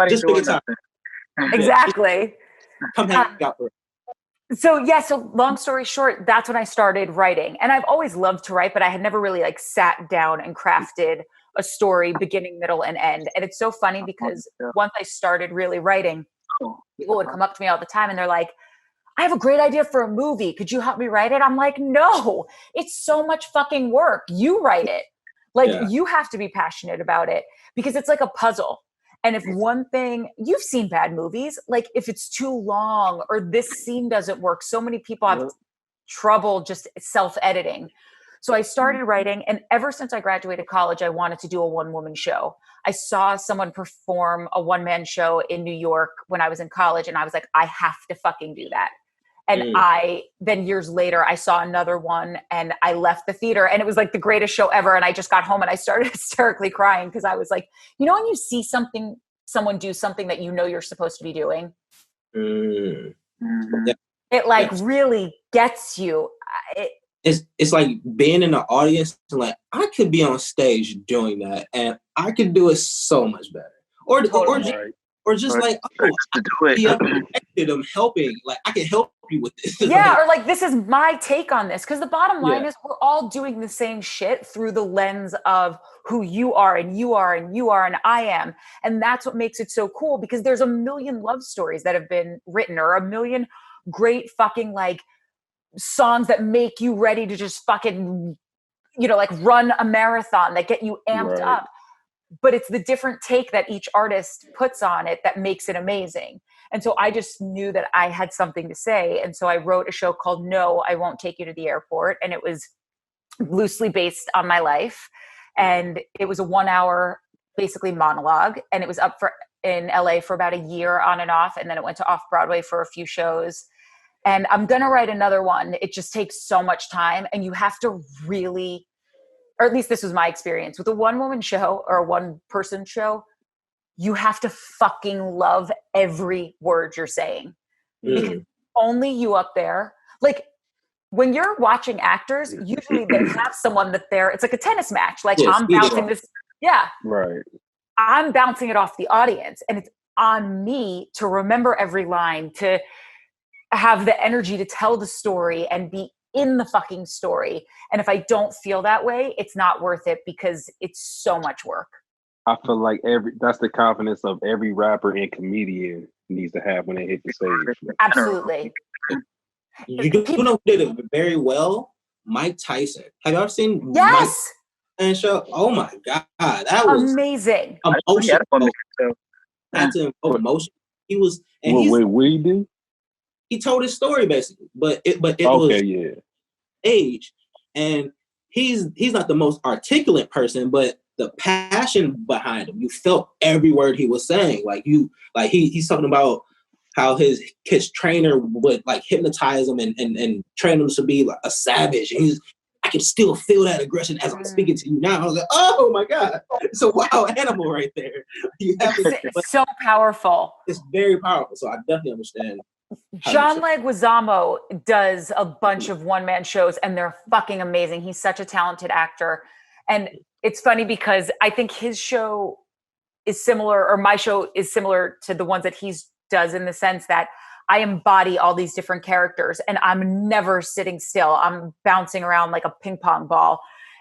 Just pick a time. Exactly. Come hang out for it. So long story short, that's when I started writing. And I've always loved to write, but I had never really like sat down and crafted a story beginning, middle, and end. And it's so funny because once I started really writing, people would come up to me all the time and they're like, I have a great idea for a movie. Could you help me write it? I'm like, no, it's so much fucking work. You write it. Like you have to be passionate about it because it's like a puzzle. And if one thing, you've seen bad movies, like if it's too long or this scene doesn't work, so many people have trouble just self-editing. So I started writing, and ever since I graduated college, I wanted to do a one-woman show. I saw someone perform a one-man show in New York when I was in college, and I was like, I have to fucking do that. And then years later, I saw another one and I left the theater and it was like the greatest show ever. And I just got home and I started hysterically crying because I was like, when you see someone do something that you're supposed to be doing, it like really gets you. It's like being in the audience and like, I could be on stage doing that and I could do it so much better. Or just like, I'm helping. Like, I can help you with this. Yeah, or like, this is my take on this. Because the bottom line is we're all doing the same shit through the lens of who you are and you are and you are and I am. And that's what makes it so cool because there's a million love stories that have been written or a million great fucking like songs that make you ready to just fucking, like run a marathon that get you amped up. But it's the different take that each artist puts on it that makes it amazing. And so I just knew that I had something to say. And so I wrote a show called No, I Won't Take You to the Airport. And it was loosely based on my life. And it was a 1 hour, basically monologue. And it was up in LA for about a year on and off. And then it went to off-Broadway for a few shows. And I'm going to write another one. It just takes so much time. And you have to really, or at least this was my experience with a one-woman show or a one-person show, you have to fucking love every word you're saying. Because only you up there, like when you're watching actors, usually they have someone that it's like a tennis match. Like I'm bouncing this. Yeah. Right. I'm bouncing it off the audience and it's on me to remember every line, to have the energy to tell the story and be in the fucking story. And if I don't feel that way, it's not worth it because it's so much work. I feel like that's the confidence of every rapper and comedian needs to have when they hit the stage. Absolutely. You know who did it very well? Mike Tyson. Have you ever seen Mike Tyson show? Oh my God. That was amazing. Emotion. That's an emotion. He was what he do? He told his story basically, but it was age, and he's not the most articulate person, but the passion behind him, you felt every word he was saying. He's talking about how his trainer would like hypnotize him and train him to be like a savage. And I can still feel that aggression as I'm speaking to you now. I was like, oh my God, it's a wild animal right there. It's so powerful. It's very powerful. So I definitely understand. John Leguizamo does a bunch of one-man shows and they're fucking amazing. He's such a talented actor. And it's funny because I think his show is similar, or my show is similar to the ones that he does in the sense that I embody all these different characters and I'm never sitting still. I'm bouncing around like a ping pong ball.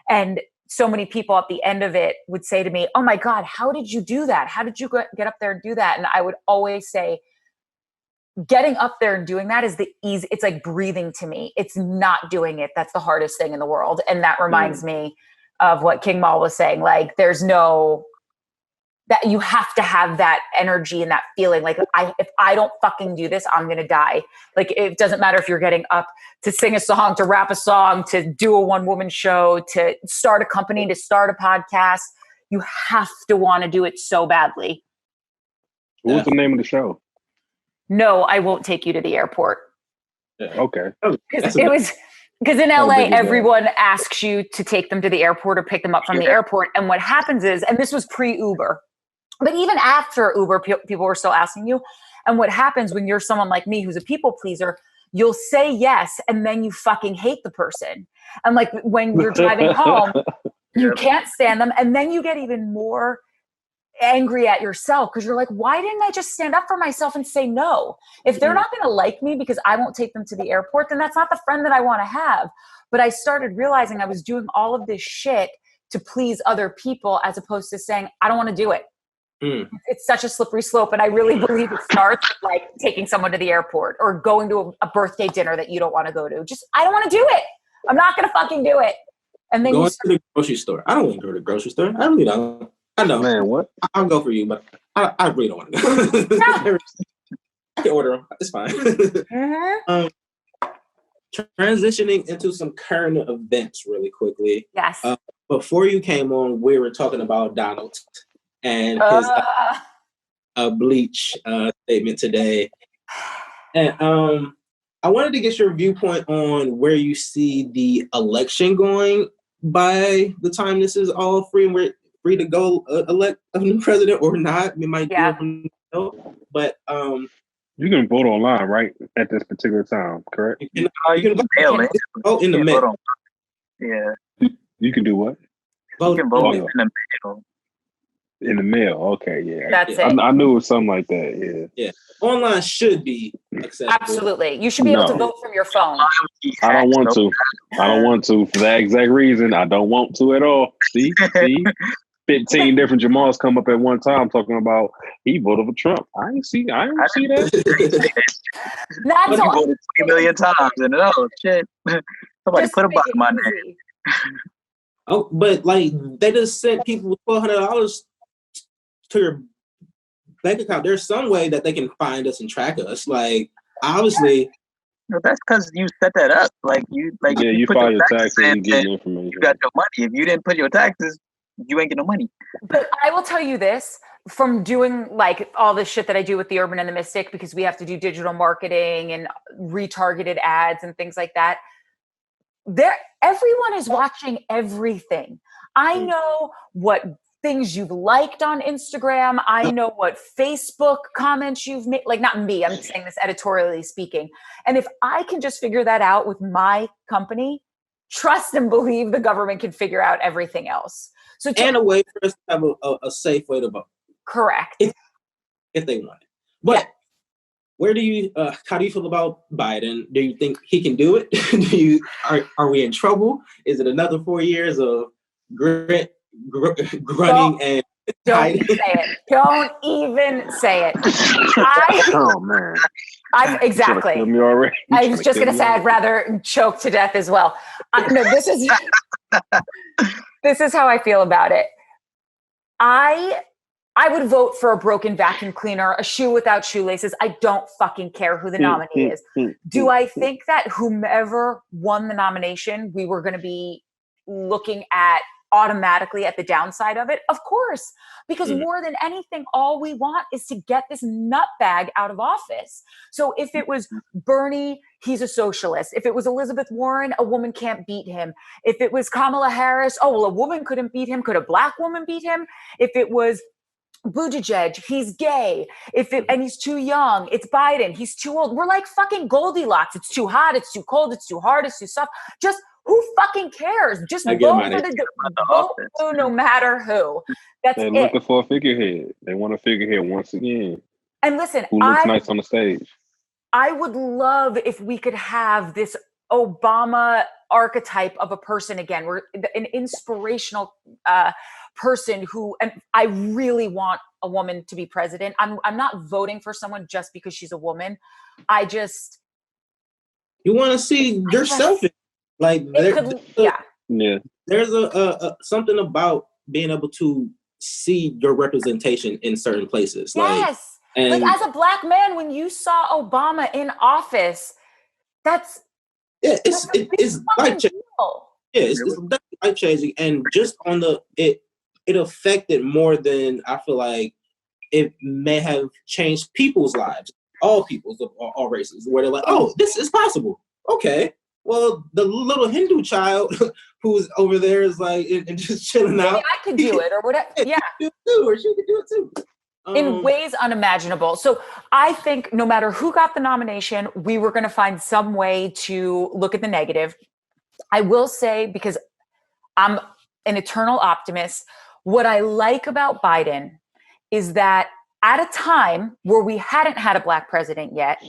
And so many people at the end of it would say to me, oh my God, how did you do that? How did you get up there and do that? And I would always say, getting up there and doing that is the easy. It's like breathing to me. It's not doing it. That's the hardest thing in the world. And that reminds me of what King Mal was saying. Like, there's no, that you have to have that energy and that feeling. Like, if I don't fucking do this, I'm going to die. Like, it doesn't matter if you're getting up to sing a song, to rap a song, to do a one-woman show, to start a company, to start a podcast. You have to want to do it so badly. What was the name of the show? No, I won't take you to the airport. Okay. Because in LA, everyone asks you to take them to the airport or pick them up from the airport. And what happens is, and this was pre-Uber, but even after Uber, people were still asking you. And what happens when you're someone like me who's a people pleaser, you'll say yes, and then you fucking hate the person. And like when you're driving home, you can't stand them. And then you get even more angry at yourself because you're like, why didn't I just stand up for myself and say no? If they're not going to like me because I won't take them to the airport, then that's not the friend that I want to have. But I started realizing I was doing all of this shit to please other people as opposed to saying, I don't want to do it. It's such a slippery slope. And I really believe it starts with like taking someone to the airport or going to a birthday dinner that you don't want to go to. Just, I don't want to do it. I'm not going to fucking do it. And then going to the grocery store. I don't want to go to the grocery store. I really don't. I know. Man, what? I'll go for you, but I really don't want to go. No. I can order them. It's fine. Transitioning into some current events really quickly. Yes. Before you came on, we were talking about Donald and his Bleach statement today. And I wanted to get your viewpoint on where you see the election going by the time this is all free and we're free to go elect a new president or not. We might do it, but you can vote online, right? At this particular time, correct? You can mail it. Vote in the mail. Yeah. You can do what? You can vote in the mail. In the mail, okay, yeah. That's it. I knew it was something like that, yeah. Online should be accessible. Absolutely. You should be able to vote from your phone. I don't want to. I don't want to. For that exact reason, I don't want to at all. See? 15 different Jamals come up at one time talking about he voted for Trump. I didn't see that. That's all. Voted 3 million times and shit. Somebody just put a button on there. Oh, but like they just sent people $1,200 to your bank account. There's some way that they can find us and track us. Like obviously, no, that's because you set that up. You file your taxes and get your information. You got your money. If you didn't put your taxes, you ain't get no money. But I will tell you this, from doing like all this shit that I do with the Urban and the Mystic, because we have to do digital marketing and retargeted ads and things like that. Everyone is watching everything. I know what things you've liked on Instagram. I know what Facebook comments you've made. Like, not me, I'm saying this editorially speaking. And if I can just figure that out with my company, trust and believe the government can figure out everything else. So and a way for us to have a safe way to vote. Correct. If they want it. But where do you how do you feel about Biden? Do you think he can do it? Are we in trouble? Is it another 4 years of grunting and don't say it. Don't even say it. Oh man. Exactly. Me already. I was just gonna say I'd rather choke to death as well. No, this is how I feel about it. I would vote for a broken vacuum cleaner, a shoe without shoelaces. I don't fucking care who the nominee is. Do I think that whomever won the nomination, we were going to be looking at automatically at the downside of it? Of course, because more than anything, all we want is to get this nutbag out of office. So if it was Bernie, he's a socialist. If it was Elizabeth Warren, a woman can't beat him. If it was Kamala Harris, a woman couldn't beat him. Could a black woman beat him? If it was Buttigieg, he's gay. And he's too young. It's Biden, he's too old. We're like fucking Goldilocks. It's too hot. It's too cold. It's too hard. It's too soft. Just who fucking cares? Just vote for no matter who. That's They're looking for a figurehead. They want a figurehead once again. And listen, who looks nice on the stage. I would love if we could have this Obama archetype of a person again. We're an inspirational person who, and I really want a woman to be president. I'm not voting for someone just because she's a woman. You want to see yourself like there's a something about being able to see your representation in certain places. Yes. Like as a Black man, when you saw Obama in office, it's life changing. Yeah, it's life changing, and just on it affected more than I feel like it may have changed people's lives, all peoples of all races, where they're like, oh, this is possible. Okay, well, the little Hindu child who's over there is like and just chilling out. I could do it, or whatever. Yeah, or she could do it too. In ways unimaginable. So I think no matter who got the nomination, we were going to find some way to look at the negative. I will say, because I'm an eternal optimist, what I like about Biden is that at a time where we hadn't had a Black president yet,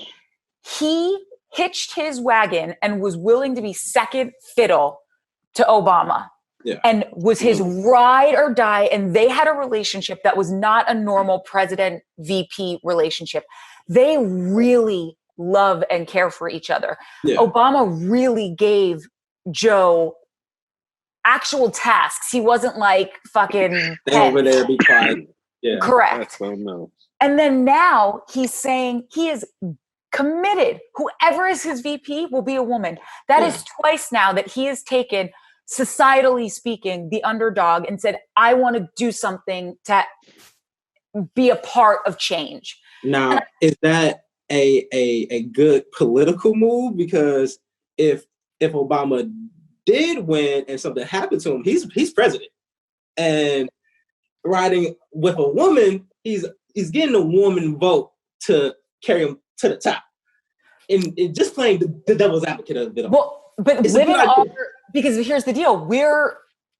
he hitched his wagon and was willing to be second fiddle to Obama. Yeah. And was his ride or die. And they had a relationship that was not a normal president VP relationship. They really love and care for each other. Yeah. Obama really gave Joe actual tasks. He wasn't like fucking stay over there, be quiet. Yeah. Correct. And then now he's saying he is committed. Whoever is his VP will be a woman. That is twice now that he has taken, societally speaking, the underdog and said, I want to do something to be a part of change. Now, is that a good political move? Because if Obama did win and something happened to him, he's president. And riding with a woman, he's getting a woman vote to carry him to the top. And just playing the devil's advocate of it all. Well, but living because here's the deal, we're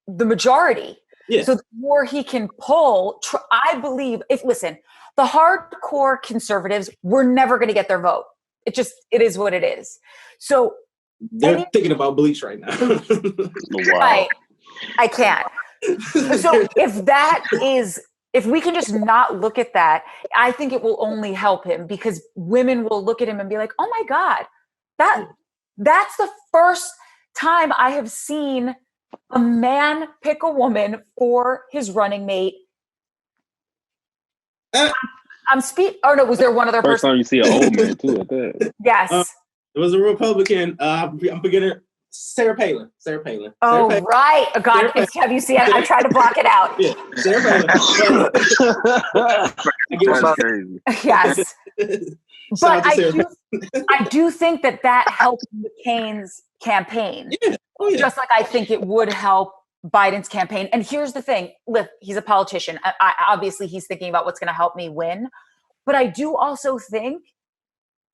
the majority. Yeah. So the more he can pull, I believe, the hardcore conservatives, we're never going to get their vote. It is what it is. So they're thinking about bleach right now. Right. I can't. So if we can just not look at that, I think it will only help him, because women will look at him and be like, oh my God, that's the first time I have seen a man pick a woman for his running mate. Was there one other person? First time you see an old man too at that. Yes. It was a Republican. I'm beginner. Sarah Palin. Oh, right. Oh, God, have you seen it? I tried to block it out. Yeah, Sarah Palin. Yes. But I do think that helped McCain's campaign. Yeah. Oh, yeah. Just like I think it would help Biden's campaign. And here's the thing. Look, he's a politician. Obviously, he's thinking about what's going to help me win. But I do also think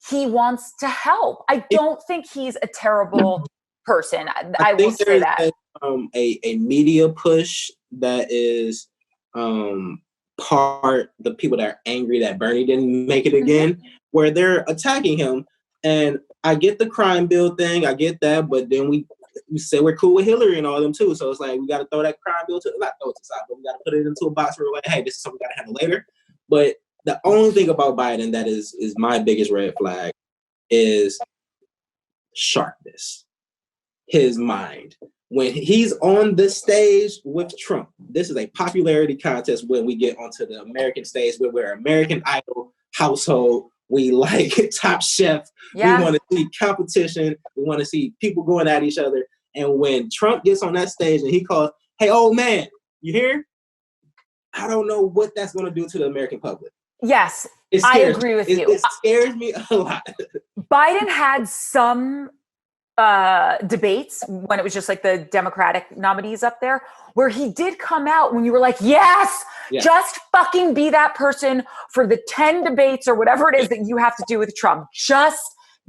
he wants to help. I don't think he's a terrible person. I will say that. A media push that is part the people that are angry that Bernie didn't make it again, where they're attacking him. And I get the crime bill thing, I get that, but then we say we're cool with Hillary and all of them too. So it's like we got to throw that crime bill not throw it to the side, but we got to put it into a box where we're like, hey, this is something we got to handle later. But the only thing about Biden that is my biggest red flag is sharpness. His mind. When he's on the stage with Trump, this is a popularity contest when we get onto the American stage, where we're American Idol household. We like Top Chef. Yeah. We want to see competition. We want to see people going at each other. And when Trump gets on that stage and he calls, hey, old man, you here? I don't know what that's going to do to the American public. Yes, I agree with you. It scares me a lot. Biden had some debates when it was just like the Democratic nominees up there, where he did come out when you were like, yes, just fucking be that person for the 10 debates or whatever it is that you have to do with Trump. Just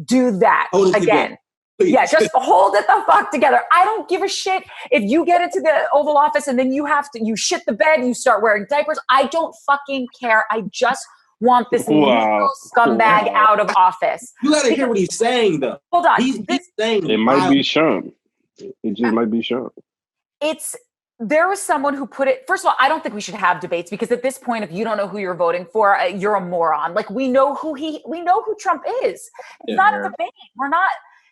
do that again. Yeah, just hold it the fuck together. I don't give a shit if you get into the Oval Office and then you shit the bed, you start wearing diapers. I don't fucking care. I just want this liberal scumbag out of office. You got to hear what he's saying, though. Hold on. He's saying it might be Sean. It just might be Sean. There was someone who put it, first of all, I don't think we should have debates because at this point, if you don't know who you're voting for, you're a moron. Like we know who Trump is. It's not a debate. We're not,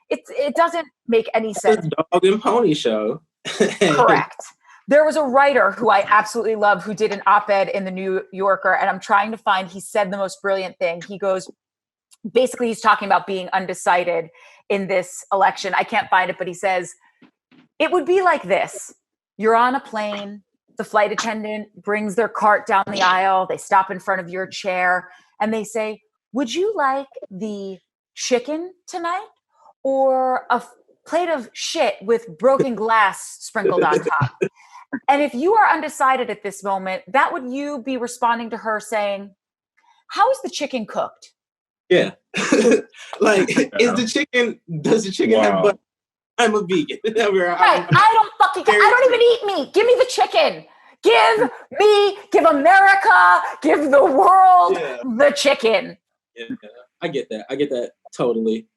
it doesn't make any sense. It's a dog and pony show. Correct. There was a writer who I absolutely love who did an op-ed in the New Yorker, and I'm trying to find, he said the most brilliant thing. He goes, basically he's talking about being undecided in this election. I can't find it, but he says, it would be like this. You're on a plane, the flight attendant brings their cart down the aisle, they stop in front of your chair, and they say, would you like the chicken tonight or a plate of shit with broken glass sprinkled on top? And if you are undecided at this moment, that would you be responding to her saying, how is the chicken cooked? Yeah. Like, does the chicken have butter? I'm a vegan. Right. I don't even eat meat. Give me the chicken. Give America, give the world the chicken. Yeah, I get that totally.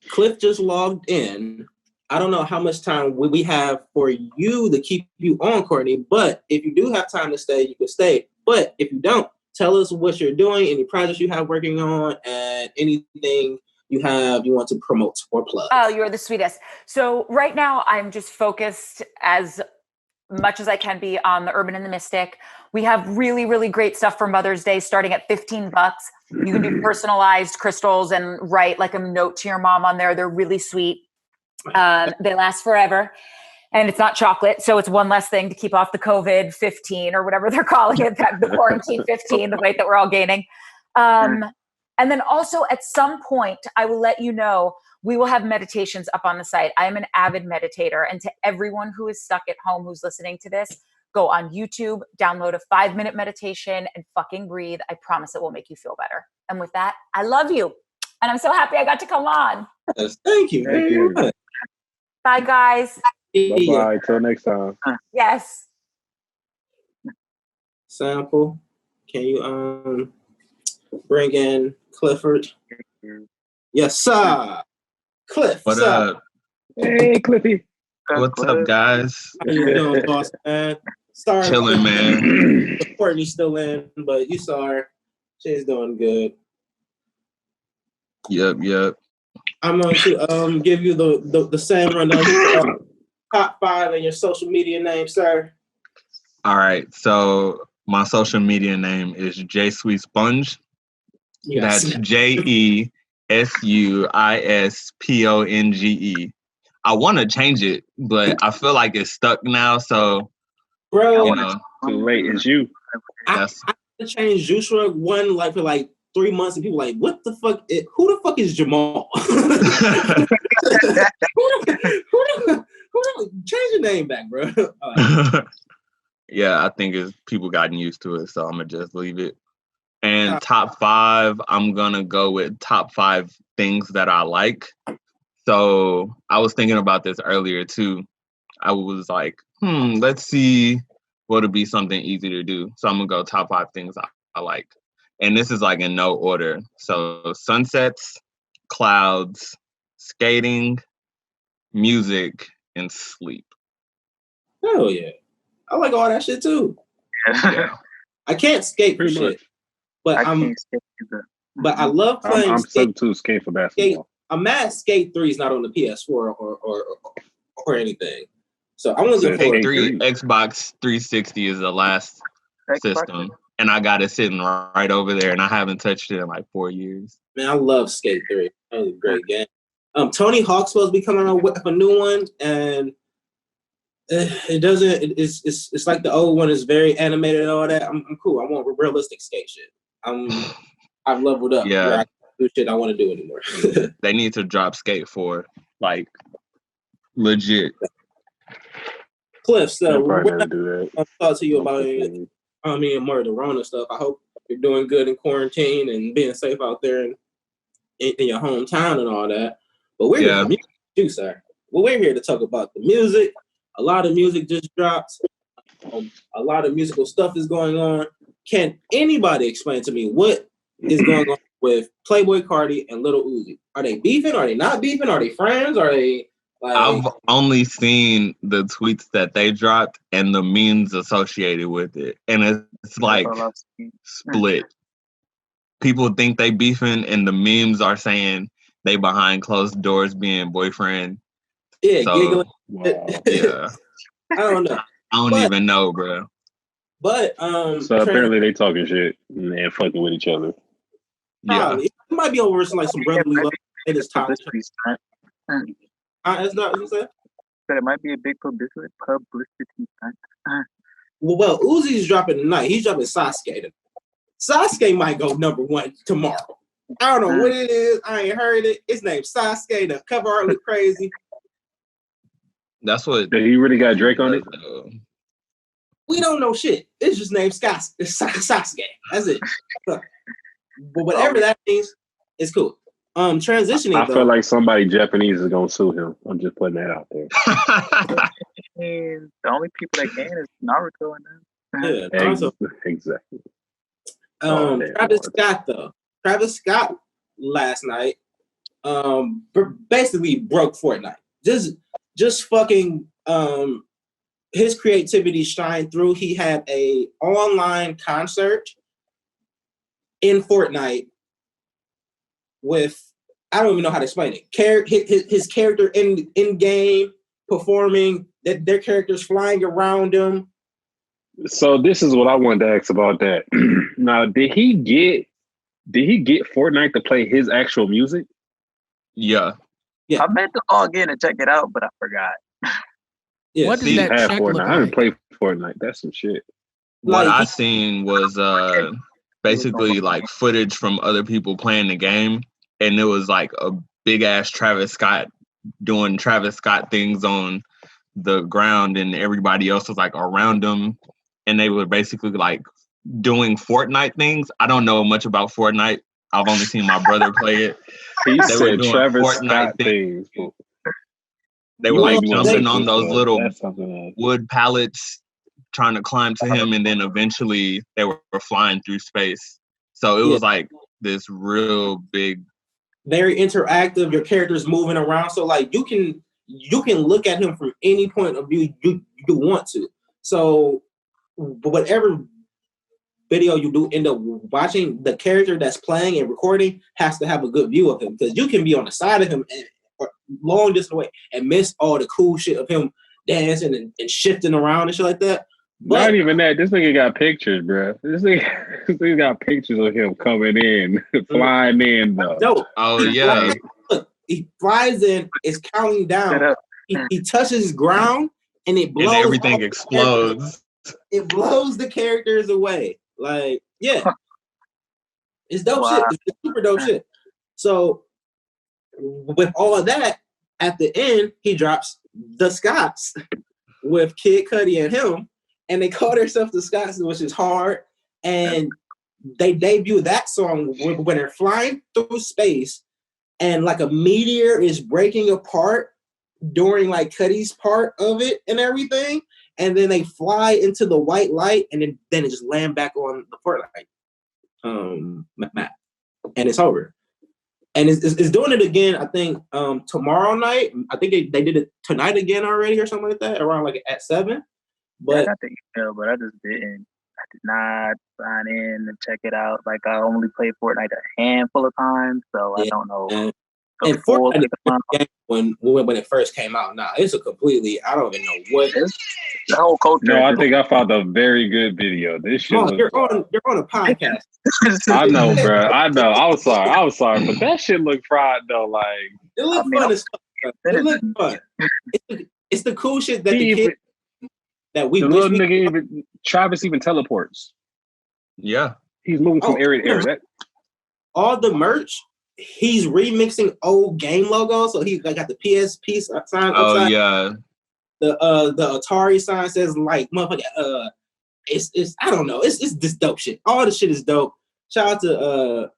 Cliff just logged in. I don't know how much time we have for you to keep you on, Courtney, but if you do have time to stay, you can stay. But if you don't, tell us what you're doing, any projects you have working on, and anything you want to promote or plug. Oh, you're the sweetest. So right now I'm just focused as much as I can be on the Urban and the Mystic. We have really, really great stuff for Mother's Day starting at $15. You can do personalized crystals and write like a note to your mom on there. They're really sweet. They last forever. And it's not chocolate, so it's one less thing to keep off the COVID-15 or whatever they're calling it, the quarantine 15, the weight that we're all gaining. And then also at some point, I will let you know, we will have meditations up on the site. I am an avid meditator. And to everyone who is stuck at home who's listening to this, go on YouTube, download a 5-minute meditation and fucking breathe. I promise it will make you feel better. And with that, I love you. And I'm so happy I got to come on. Yes, thank you very much. Bye, guys. Bye-bye. Till next time. Yes. Sample, can you bring in Clifford? Yes, sir. Cliff. What up? Hey, Cliffy. What's up, guys? How you doing, boss man? Sorry, Chilling, man. Courtney's still in, but you saw her. She's doing good. Yep. I'm going to give you the same rundown. Top 5 and your social media name, sir. All right. So my social media name is J Sweet Sponge. Yes. That's JESUISPONGE. I want to change it, but I feel like it's stuck now. So, bro, too late. It's you. I changed Juice WRLD one for 3 months, and people like, what the fuck? Who the fuck is Jamal? Change your name back, bro. Yeah, I think people gotten used to it, so I'm gonna just leave it. And top 5, I'm gonna go with top 5 things that I like. So I was thinking about this earlier too. I was like, let's see what would be something easy to do. So I'm gonna go top 5 things I like. And this is in no order. So sunsets, clouds, skating, music, and sleep. Hell yeah. I like all that shit too. Yeah. I can't skate for shit. But I can't skate either. But I love playing I'm skate. to skate for basketball. I'm mad Skate 3 is not on the PS4 or anything. So I want to go Skate 3 Xbox 360 is the last system. And I got it sitting right over there, and I haven't touched it in 4 years. Man, I love Skate 3. That was a great game. Tony Hawk's supposed to be coming out with a new one, and it doesn't. It's like the old one is very animated and all that. I'm cool. I want realistic skate shit. I've leveled up. Yeah, I do shit I want to do anymore. They need to drop Skate 4, legit. Cliff, so we're not do that. talk to you about it. More of the Rona stuff. I hope you're doing good in quarantine and being safe out there in your hometown and all that. But we're here for music too, sir. Well, we're here to talk about the music. A lot of music just dropped. A lot of musical stuff is going on. can anybody explain to me what is going on with Playboy Cardi and Lil Uzi? Are they beefing? Are they not beefing? Are they friends? Are they like? I've only seen the tweets that they dropped and the memes associated with it, and it's like split. People think they beefing, and the memes are saying they behind closed doors being boyfriend. Yeah, so, giggling. Wow. Yeah, I don't know. I don't even know, bro. But so apparently they talking shit and fucking with each other. Yeah, it might be over some like some brotherly love. It is time. That's not what you said. But it might be a big publicity stunt. Well, Uzi's dropping tonight. He's dropping Sasuke. Sasuke might go #1 tomorrow. I don't know what it is. I ain't heard it. His name's Sasuke. The cover art look crazy. that's what. He really got Drake on it? We don't know shit. It's just named Sasuke. That's it. But whatever that means, it's cool. Transitioning. I feel like somebody Japanese is gonna sue him. I'm just putting that out there. And the only people that can is Naruto and them. Yeah, exactly. Travis Scott though. Travis Scott last night, basically broke Fortnite. Just fucking his creativity shined through. He had a online concert in Fortnite with, I don't even know how to explain it. His character in game performing, that their characters flying around him. So this is what I wanted to ask about that. Now, did he get Fortnite to play his actual music? Yeah. I meant to log in and check it out, but I forgot. Yeah. What does that check look like? I haven't played Fortnite. That's some shit. What I seen was basically like footage from other people playing the game, and it was like a big ass Travis Scott doing Travis Scott things on the ground, and everybody else was like around him, and they were basically like doing Fortnite things. I don't know much about Fortnite. I've only seen my brother play it. He said Travis Scott things. They were like jumping on those little wood pallets, trying to climb to him, and then eventually they were flying through space. So it was like this real big, very interactive. Your character's moving around, so like you can look at him from any point of view you want to. So whatever video you do end up watching, the character that's playing and recording has to have a good view of him, because you can be on the side of him and long distance away and miss all the cool shit of him dancing and shifting around and shit like that. But not even that. This nigga got pictures, bro. This nigga got pictures of him coming in, flying in, though. No. Oh, yeah. Look, he flies in, it's counting down. He touches ground, and it blows. And everything explodes. It blows the characters away. Like, yeah. It's dope shit. It's super dope shit. So, with all of that, at the end, he drops The Scots with Kid Cudi and him, and they call themselves The Scots, which is hard. And they debut that song when they're flying through space, and like a meteor is breaking apart during like Cudi's part of it and everything, and then they fly into the white light, and then it just land back on the Fortnite map, and it's over. And it's doing it again, I think, tomorrow night. I think they did it tonight again already or something like that, around like at 7. But I got the email, but I just didn't. I did not sign in and check it out. Like, I only played Fortnite a handful of times, so I don't know. And Fortnite when it first came out, it's a completely, I don't even know what the whole culture. No, I think I found a very good video. This shit. You're on a podcast. I know, bro. I know. I was sorry, but that shit looked fried though. Like, it looked fun as fuck. It looked fun. It's the cool shit that the kid that we. The little nigga Travis even teleports. Yeah, he's moving from area to area. All the merch. He's remixing old game logos, so he got the PSP sign. Oh yeah. The Atari sign says like motherfucker. It's I don't know. It's this dope shit. All the shit is dope. Shout out to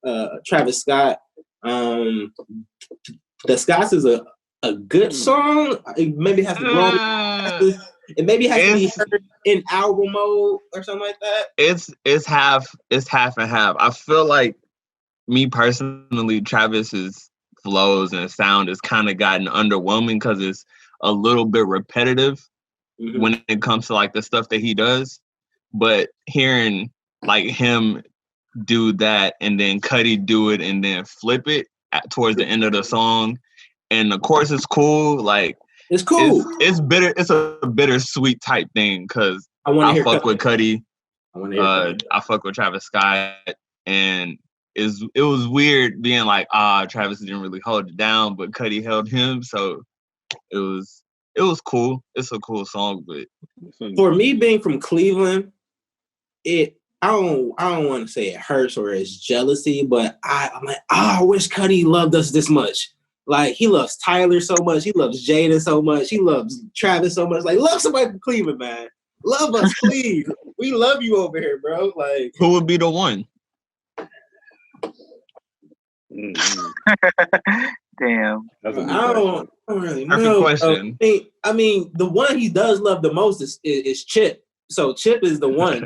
Travis Scott. The Scots is a good song. It maybe has to grow. It maybe has to be heard in album mode or something like that. It's half and half. I feel like me personally, Travis's flows and sound has kind of gotten underwhelming because it's a little bit repetitive when it comes to like the stuff that he does. But hearing like him do that and then Cuddy do it and then flip it towards the end of the song, and the chorus is cool. Like it's cool. It's bitter. It's a bittersweet type thing because I fuck with Cuddy. I fuck with Travis Scott, and it was weird being like, Travis didn't really hold it down, but Cuddy held him, so it was cool. It's a cool song, but for me being from Cleveland, I don't want to say it hurts or it's jealousy, but I'm like, I wish Cuddy loved us this much. Like, he loves Tyler so much. He loves Jada so much. He loves Travis so much. Like, love somebody from Cleveland, man. Love us, please. We love you over here, bro. Like, who would be the one? Damn. I don't really know. Perfect question. I mean, the one he does love the most is Chip. So Chip is the one.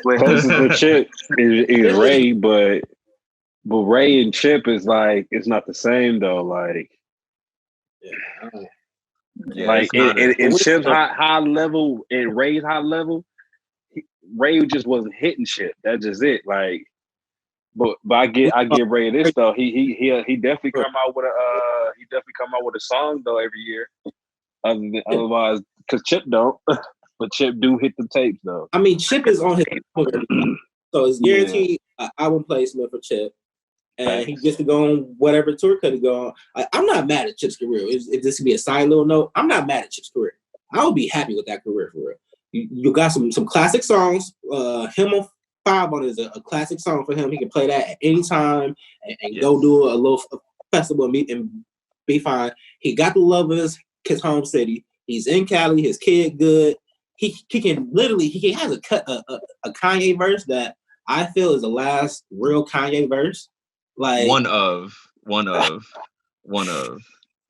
Closest to Chip is Ray, but Ray and Chip is like, it's not the same though. Like, like in Chip's high level, in Ray's high level, Ray just wasn't hitting shit. That's just it. Like, but I get Ray this though. He definitely come out with a song though every year. Otherwise, because Chip don't. But Chip do hit the tapes though. I mean, Chip is on his so it's guaranteed album placement for Chip, and he gets to go on whatever tour could go on. I'm not mad at Chip's career. If this could be a side little note, I'm not mad at Chip's career. I would be happy with that career for real. You got some classic songs. Him on 5 on is a classic song for him. He can play that at any time and go do a little festival and be fine. He got the love of his home city. He's in Cali. His kid good. He has a Kanye verse that I feel is the last real Kanye verse. Like one of.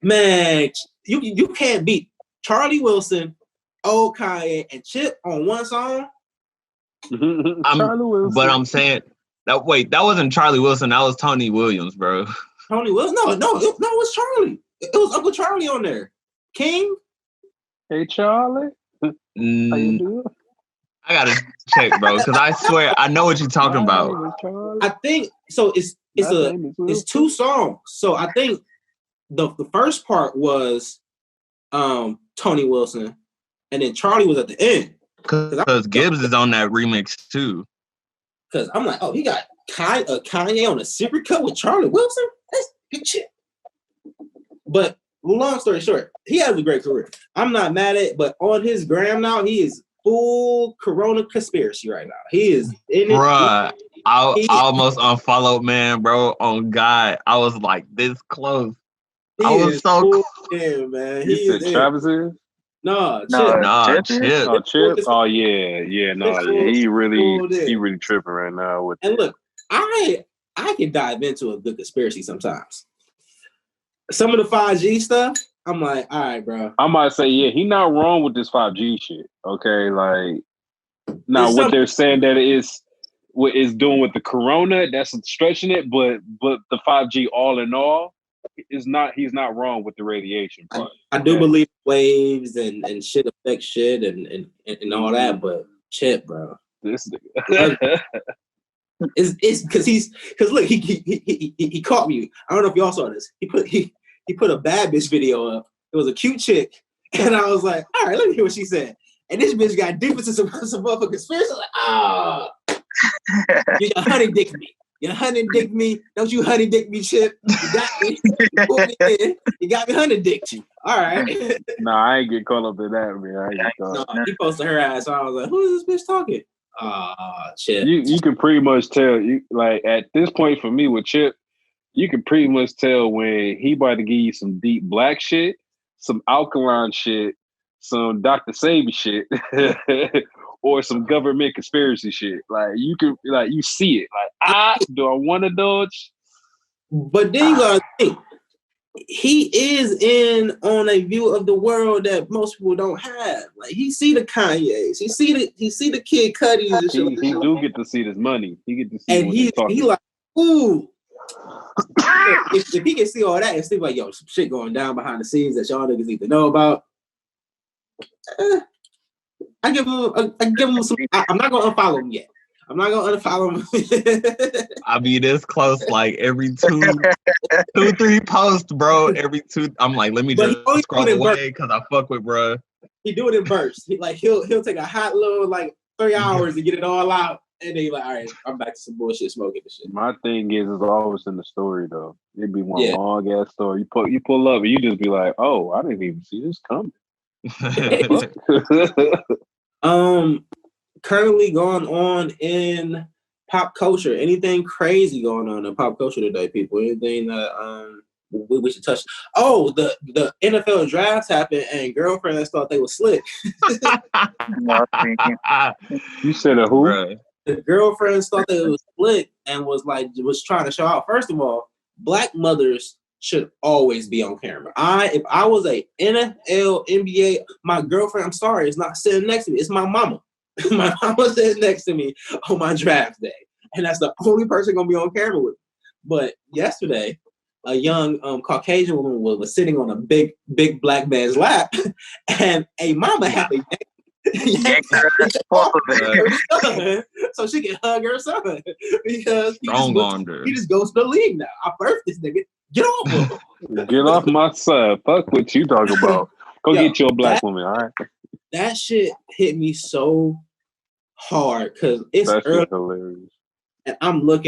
Man, you can't beat Charlie Wilson, old Kanye, and Chip on one song. But I'm saying that wasn't Charlie Wilson. That was Tony Williams, bro. Tony Wilson? No, it was Charlie. It was Uncle Charlie on there. King. Hey, Charlie. How you doing? I gotta check, bro, because I swear I know what you're talking about. I think so. It's 2 songs. So I think the first part was Tony Wilson, and then Charlie was at the end. Because Gibbs is on that remix too. Because I'm like, he got Kanye on a secret cut with Charlie Wilson. That's good shit. But long story short, he has a great career. I'm not mad at it, but on his gram now, he is full Corona conspiracy right now. He is in it. Bruh, I almost unfollowed, man, bro. On God, I was like this close. I was so cool. Yeah, man. He said Travis is? No, Chip. Oh, Chip. Oh, yeah. He really tripping right now with. And look, I can dive into a good conspiracy sometimes. Some of the 5G stuff, I'm like, all right, bro. I might say, he not wrong with this 5G shit. Okay, like, now what they're saying that what it's doing with the corona, that's stretching it, but the 5G all in all is not. He's not wrong with the radiation part. I do believe waves and shit affect shit and all that, but Chip, bro. This nigga. It's because look, he caught me. I don't know if y'all saw this. He put a bad bitch video up. It was a cute chick, and I was like, all right, let me hear what she said. And this bitch got deep into some motherfucking conspiracy. Like, you honey dick me. You honey dick me. Don't you honey dick me, Chip? You got me. You got me honey dicked you. All right. Nah, I ain't get caught up in that, man. He posted her ass, so I was like, who is this bitch talking? Chip. You can pretty much tell. Like at this point for me with Chip, you can pretty much tell when he about to give you some deep black shit, some alkaline shit, some Dr. Sabi shit, or some government conspiracy shit. Like you can, like you see it. Like do I want to dodge? But then you gotta think, he is in on a view of the world that most people don't have. Like he see the Kanye's, he see the Kid Cudis and shit. He do get to see this money. He get to see And he like, ooh. if he can see all that and see like, yo, some shit going down behind the scenes that y'all niggas need to know about, I give him some. I'm not gonna unfollow him yet. I'm not gonna unfollow him. I be this close like every 3 posts, bro. Every 2, I'm like, let me just scroll away because I fuck with bro. He do it in bursts. He'll take a hot little like 3 hours to get it all out, and then he's like, all right, I'm back to some bullshit smoking and shit. My thing is always in the story though. It'd be one long ass story. You pull up and you just be like, oh, I didn't even see this coming. Currently going on in pop culture. Anything crazy going on in pop culture today, people? Anything that we should touch? Oh, the NFL draft happened and girlfriends thought they were slick. You said a who? Bruh. The girlfriends thought they was slick and was trying to show out. First of all, black mothers should always be on camera. If I was a NFL, NBA, my girlfriend, I'm sorry, is not sitting next to me. It's my mama. My mama sitting next to me on my draft day. And that's the only person gonna be on camera with me. But yesterday, a young Caucasian woman was sitting on a big black man's lap, and a mama had to yank her son so she can hug her son because he just goes to the league now. I birthed this nigga. Get off of him. Get off my son. Fuck what you talking about. Go get your black woman, all right? That shit hit me so hard because it's early. Hilarious. And I'm like,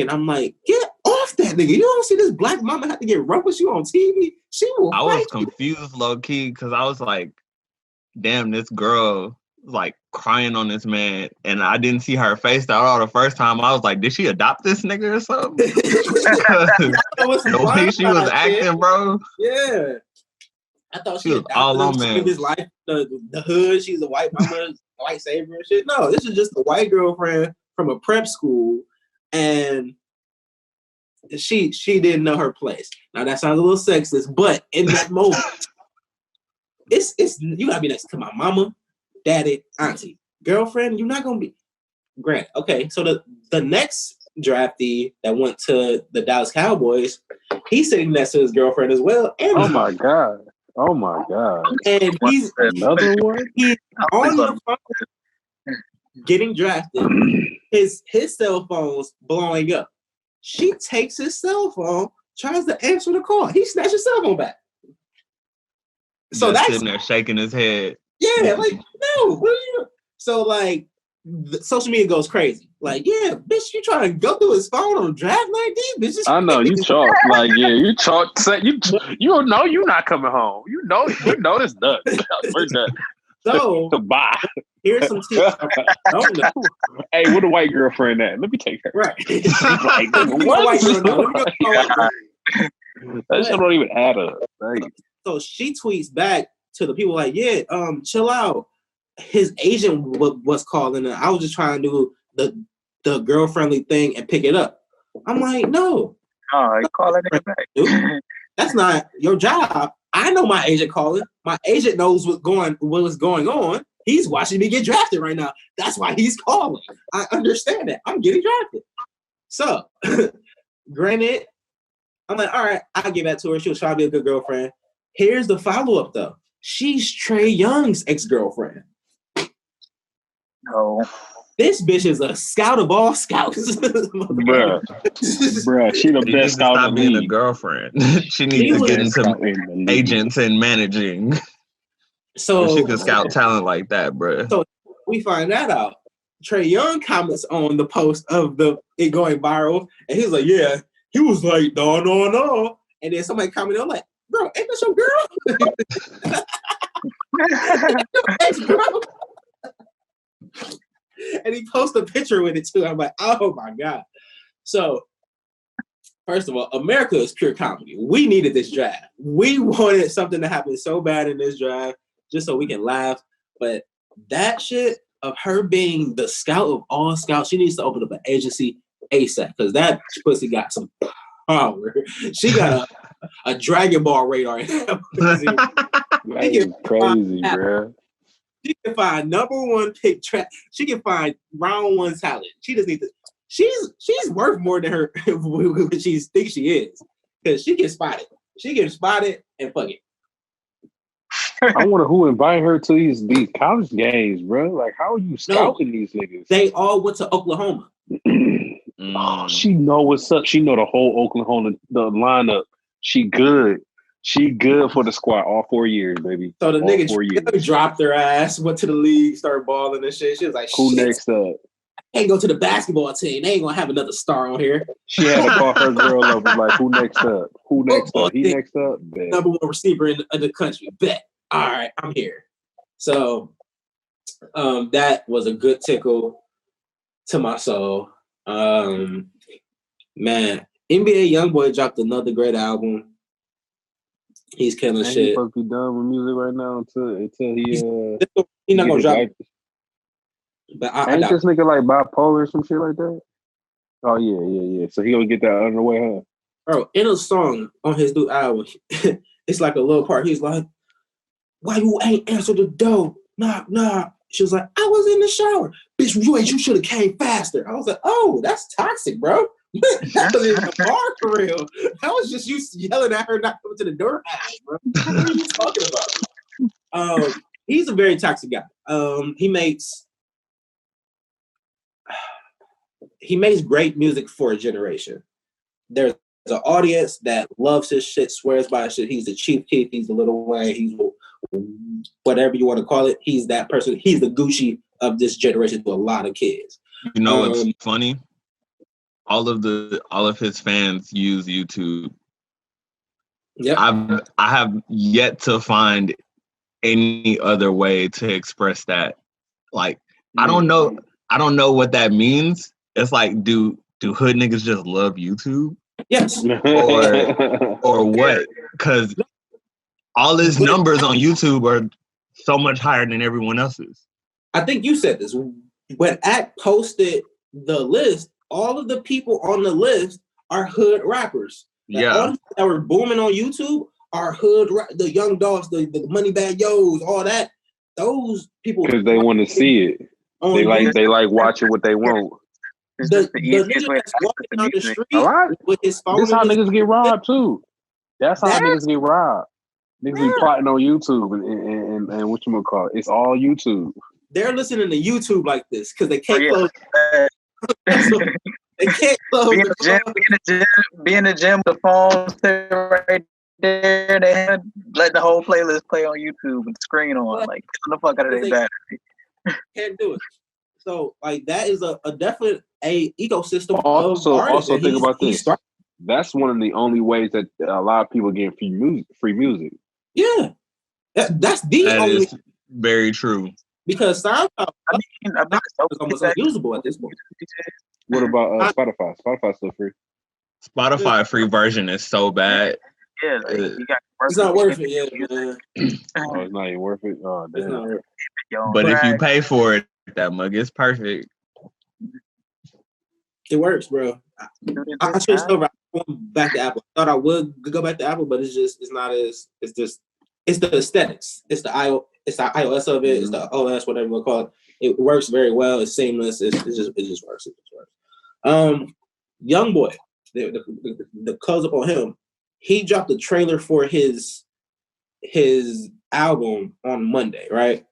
get off that nigga. You don't see this black mama have to get rough with you on TV? I was confused low key because I was like, damn, this girl was like crying on this man, and I didn't see her face at all the first time. I was like, did she adopt this nigga or something? The way she was acting, bro. Yeah. I thought she was all on man. His life, the hood. She's a white mama, white savior and shit. No, this is just a white girlfriend from a prep school, and she didn't know her place. Now that sounds a little sexist, but in that moment, it's you gotta be next to my mama, daddy, auntie, girlfriend. You're not gonna be. Grant. Okay, so the next draftee that went to the Dallas Cowboys, he's sitting next to his girlfriend as well. And oh my god. And he's another one. He's on the phone getting drafted. His cell phone's blowing up. She takes his cell phone, tries to answer the call. He snatched his cell phone back. So that's sitting there shaking his head. Yeah, like no. What are you? So like, social media goes crazy. Like, yeah, bitch, you trying to go through his phone on draft night, bitch? I know you chalk. Like, yeah, you chalk. You know you're not coming home. You know it's done. We're done. So goodbye. Here's some tips. Don't know. Hey, where the white girlfriend at? Let me take her. Right. Like, what? That shit don't even add up. Right. So she tweets back to the people like, yeah, chill out. His agent was calling her. I was just trying to do the girl-friendly thing and pick it up. I'm like, no. Oh, you calling it back. That's not your job. I know my agent calling. My agent knows what's going on. He's watching me get drafted right now. That's why he's calling. I understand that. I'm getting drafted. So, granted, I'm like, all right, I'll give that to her. She'll try to be a good girlfriend. Here's the follow-up, though. She's Trae Young's ex-girlfriend. No. This bitch is a scout of all scouts. Bruh, she the best scout stop in the being league. A girlfriend. She needs to get into agents and managing. So she can scout talent like that, bruh. So we find that out. Trae Young comments on the post of it going viral, and he's like, "Yeah, he was like, no." And then somebody commented, I'm like, "Bro, ain't that your girl?" Ex-girl. And he posted a picture with it too. I'm like, oh my God. So, first of all, America is pure comedy. We needed this draft. We wanted something to happen so bad in this draft just so we can laugh. But that shit of her being the scout of all scouts, she needs to open up an agency ASAP because that pussy got some power. She got a Dragon Ball radar. That is crazy, bro. She can find number one pick track. She can find round one talent. She just needs to. She's worth more than her what she thinks she is, because she gets spotted. She gets spotted and fuck it. I wonder who invited her to these college games, bro. Like, how are you scouting these niggas? They all went to Oklahoma. Oh, she know what's up. She know the whole Oklahoma the lineup. She good. She good for the squad all 4 years, baby. So the nigga dropped her ass, went to the league, started balling and shit. She was like, who next up? I ain't go to the basketball team. They ain't gonna have another star on here. She had to call her girl up and like, who next up? Who next up? He next up? Bet. Number one receiver in the country. Bet. All right, I'm here. So that was a good tickle to my soul. Man, NBA YoungBoy dropped another great album. He's killing shit. He's supposed to be done with music right now until he's not gonna drop. But ain't this nigga like bipolar or some shit like that? Oh yeah. So he gonna get that underway, huh? Bro, in a song on his new album, it's like a little part. He's like, "Why you ain't answer the door? Knock, knock." She was like, "I was in the shower, bitch. You should have came faster." I was like, "Oh, that's toxic, bro." That was in the bar for real. That was just you yelling at her not coming to the door, bro. What are you talking about? He's a very toxic guy. He makes great music for a generation. There's an audience that loves his shit, swears by his shit. He's the Chief Keef, he's the Lil Wayne, he's whatever you want to call it. He's that person. He's the Gucci of this generation to a lot of kids. You know what's funny? All of his fans use YouTube. Yeah, I have yet to find any other way to express that. Like, I don't know what that means. It's like, do hood niggas just love YouTube? Yes. or what? Because all his numbers on YouTube are so much higher than everyone else's. I think you said this. When Act posted the list, all of the people on the list are hood rappers. Like, all the that were booming on YouTube are hood, the Young Dogs, the Money Bag Yo's, all that. Those people, because they want to see it. They like watching what they want. The nigga that's walking down the street with his phone. This how niggas get robbed too. That's how niggas get robbed. Niggas be plotting on YouTube and what you gonna call it? It's all YouTube. They're listening to YouTube like this because they can't close. They can't close. Be in the gym with the phone right there. They had let the whole playlist play on YouTube with the screen on. Like, turn the fuck out of their battery. Can't do it. So, like, that is a definite ecosystem. Also think about this. That's one of the only ways that a lot of people get free music. Yeah, that's the only. Is very true. Because SoundCloud is almost unusable at this point. What about Spotify? Spotify's still free. Spotify free version is so bad. Yeah, like, it's not worth it yet, man. Oh, it's not even worth it. Oh, damn. But if you pay for it, that mug is perfect. It works, bro. I switched over. I'm going back to Apple. I thought I would go back to Apple, but it's the aesthetics. It's the iOS of it. It's the OS, whatever you want to call it. It works very well. It's seamless. It just works. YoungBoy, the close up on him. He dropped a trailer for his album on Monday, right?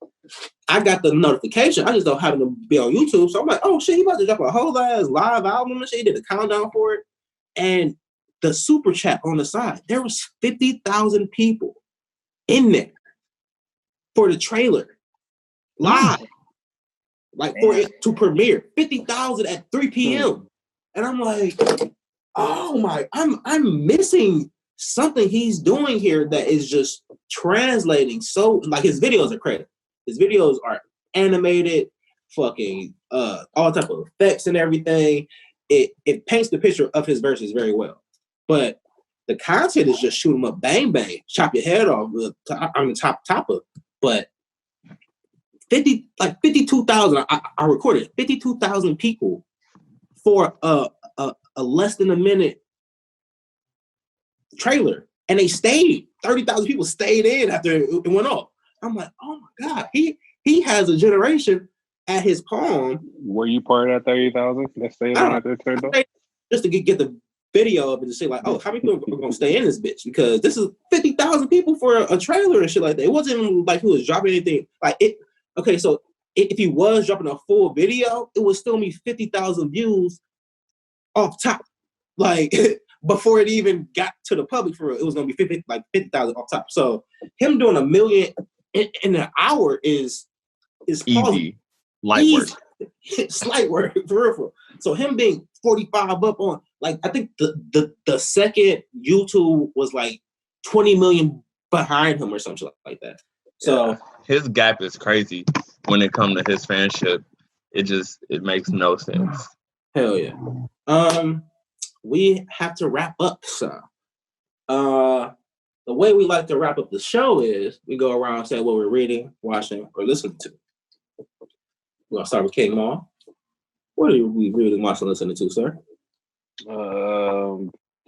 I got the notification. I just don't happen to be on YouTube. So I'm like, oh shit, he about to drop a whole ass live album and shit. He did a countdown for it. And the super chat on the side, there was 50,000 people in there for the trailer. Live. Like for it to premiere. 50,000 at 3 p.m. And I'm like, oh my, I'm missing something he's doing here that is just translating so, like, his videos are crazy. His videos are animated, fucking all type of effects and everything. It paints the picture of his verses very well. But the content is just shoot 'em up, bang bang, chop your head off on the top. But 52,000. I recorded 52,000 people for a less than a minute trailer. and they stayed. 30,000 people stayed in after it went off. I'm like, oh my God, he has a generation at his palm. Were you part of that 30,000 that stayed on after it turned off? Just to get the video of it to say like, oh, how many people are gonna stay in this bitch? Because this is 50,000 people for a trailer and shit like that. It wasn't even like he was dropping anything like it. Okay, so if he was dropping a full video, it would still be 50,000 views off top. Like before it even got to the public for real, it was gonna be 50,000 off top. So him doing 1 million in an hour is easy, light work, slight work for real. So him being 45 up on, like, I think the second YouTube was like 20 million behind him or something like that. So his gap is crazy when it comes to his fanship. It makes no sense. Hell yeah. We have to wrap up, so the way we like to wrap up the show is we go around and say what we're reading, watching, or listening to. We're gonna start with King Maul. What are we reading, watching, listening to, sir?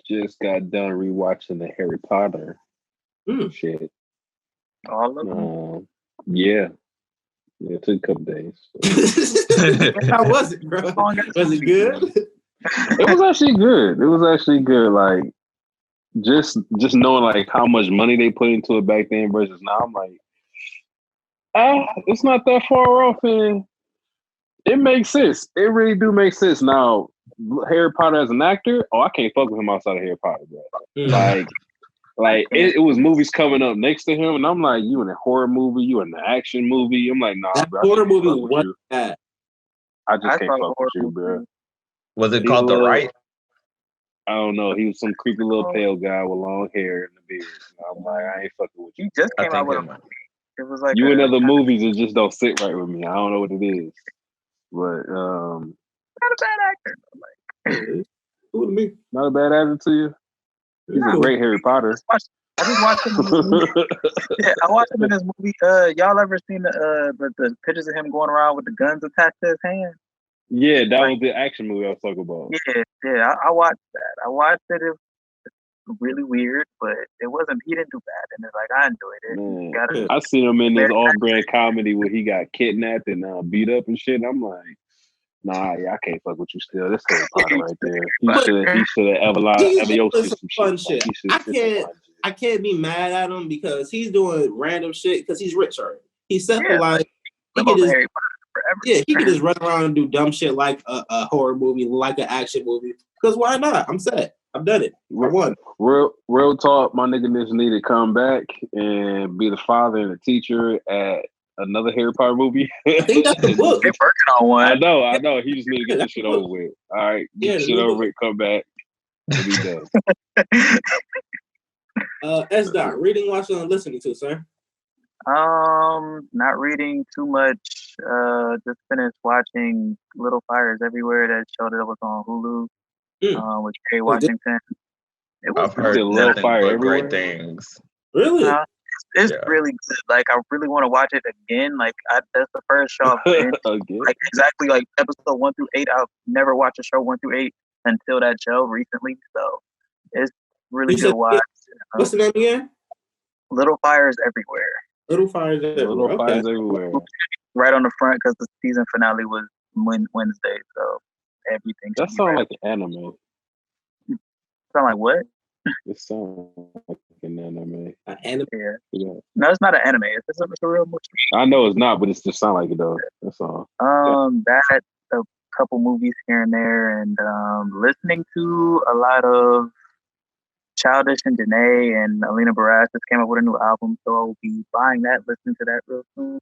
Just got done rewatching the Harry Potter shit. All of them? Yeah, it took a couple days. How was it, bro? Was it good? It was actually good. Like just knowing like how much money they put into it back then versus now, I'm like, it's not that far off, and it makes sense. It really do make sense. Now, Harry Potter as an actor, I can't fuck with him outside of Harry Potter, bro. Like it was movies coming up next to him, and I'm like, you in a horror movie, you in an action movie. I'm like, nah, that bro. Horror movie was that. I just can't fuck with you, bro. Was it called The Right? I don't know. He was some creepy little pale guy with long hair and a beard. I'm like, I ain't fucking with you. He just came out with a movie. It was like you in other movies, it just don't sit right with me. I don't know what it is, but not a bad actor. Not a bad actor to you. He's a great Harry Potter. I just watched him in this movie. Yeah, I watched him in this movie. Y'all ever seen the pictures of him going around with the guns attached to his hand? Yeah, that was the action movie I was talking about. Yeah, I watched that. I watched it. It was really weird, but it wasn't. He didn't do bad, and it's like I enjoyed it. I seen him in this off-brand comedy where he got kidnapped and beat up and shit. And I'm like, nah, I can't fuck with you still. That's Harry Potter right there. He should have evoluted some shit. I can't be mad at him because he's doing random shit because he's rich already. He's set for like he can just run around and do dumb shit like a horror movie, like an action movie. Because why not? I'm set. I've done it. I won. Real talk, my nigga just need to come back and be the father and the teacher at another Harry Potter movie. I think that's the book. They're working on one. I know. He just need to get this shit over with. All right, get shit over with. Come back. And be done. S. Dot, reading, watching, and listening to, sir. Not reading too much. Just finished watching Little Fires Everywhere, that show that was on Hulu. With Kerry Washington. I've heard nothing but great things. Really? It's really good. Like, I really want to watch it again. Like, that's the first show I've been. Like, exactly, like episode 1 through 8. I've never watched a show 1 through 8 until that show recently. So it's really good to watch. What's the name again? Little Fires Everywhere. Little Fires Everywhere. Right on the front because the season finale was Wednesday. So everything. That sounds like an anime. Sound like what? It sounds like an anime. An anime? Yeah. No, it's not an anime. It's a real movie. I know it's not, but it just sounds like it though. That's all. That a couple movies here and there, and listening to a lot of Childish and Danae and Alina Baraz just came up with a new album, so I'll be buying that, listening to that real soon.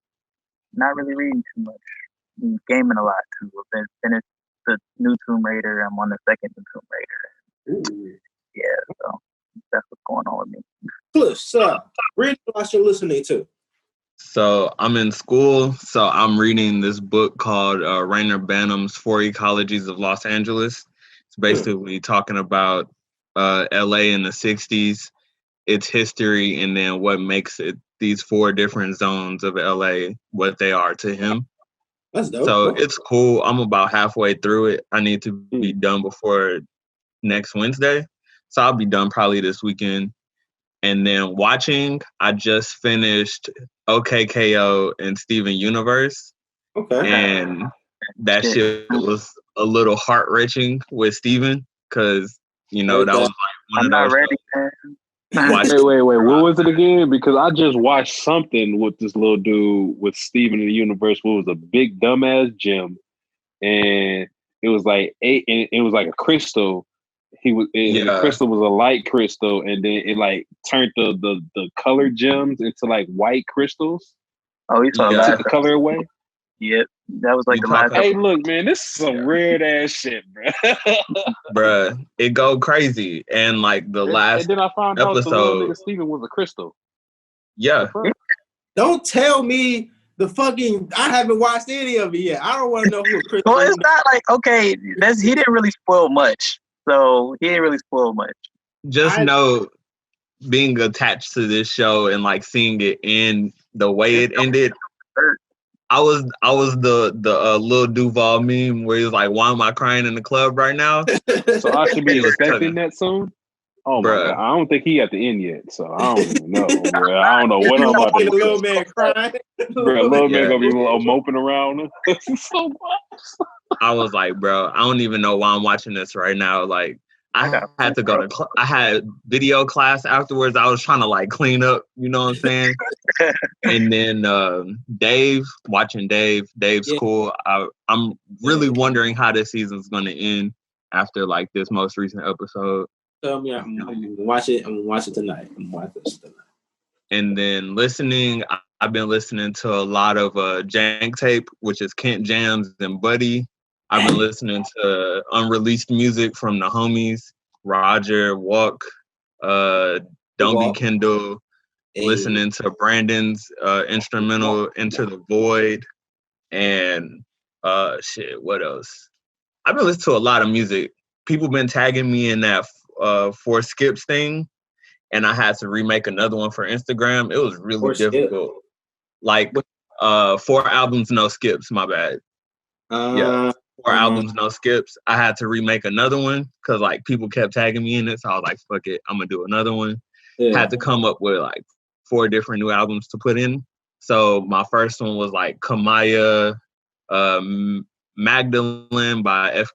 Not really reading too much. Gaming a lot too. I've finished the new Tomb Raider. I'm on the second new Tomb Raider. Ooh. Yeah, so that's what's going on with me. Plus, reading, watching, listening to. So I'm in school, so I'm reading this book called Rainer Banham's 4 Ecologies of Los Angeles. It's basically talking about LA in the 60s, its history, and then what makes it these 4 different zones of LA what they are to him. That's dope. So it's cool. I'm about halfway through it. I need to be done before next Wednesday. So I'll be done probably this weekend. And then watching, I just finished OKKO and Steven Universe. Okay. And that shit was a little heart-wrenching with Steven because, you know, that was like one I'm of those not ready, man. Wait. What was it again? Because I just watched something with this little dude with Steven in the Universe. What was a big dumbass gym, and it was like it was like a crystal. The crystal was a light crystal, and then it like turned the colored gems into like white crystals. Oh, you saw took the color away. Yep, that was like the last. Hey, look, man, this is some weird ass shit, bro. Bruh, it go crazy, and like the last and then I found out the little nigga Steven was a crystal. Yeah. Don't tell me I haven't watched any of it yet. I don't want to know who a crystal. Well, it's not like he didn't really spoil much. So he didn't really spoil much. Just know, being attached to this show and like seeing it end the way it ended, I was the Lil Duval meme where he was like, "Why am I crying in the club right now?" So I should be expecting that soon. Oh my God, I don't think he at the end yet, so I don't even know. Bro. I don't know what I'm about to do. Little man crying. Little man gonna be moping around. So much. I was like, bro, I don't even know why I'm watching this right now. Like, I had to go to I had video class afterwards. I was trying to like clean up, you know what I'm saying? And then watching Dave's cool. I'm really wondering how this season's gonna end after like this most recent episode. Tell me, I'm gonna watch it. I'm gonna watch it tonight. And then I've been listening to a lot of Jank Tape, which is Kent Jams and Buddy. I've been listening to unreleased music from the homies, Roger, Walk, Don't Be Kendall, listening to Brandon's instrumental Into the Void, and what else? I've been listening to a lot of music. People been tagging me in that Four Skips thing, and I had to remake another one for Instagram. It was really difficult. Like 4 albums, no skips, my bad. 4 albums, no skips. I had to remake another one because like people kept tagging me in it. So I was like, fuck it, I'm gonna do another one. Yeah. Had to come up with like 4 different new albums to put in. So my first one was like Kamaya, Magdalene by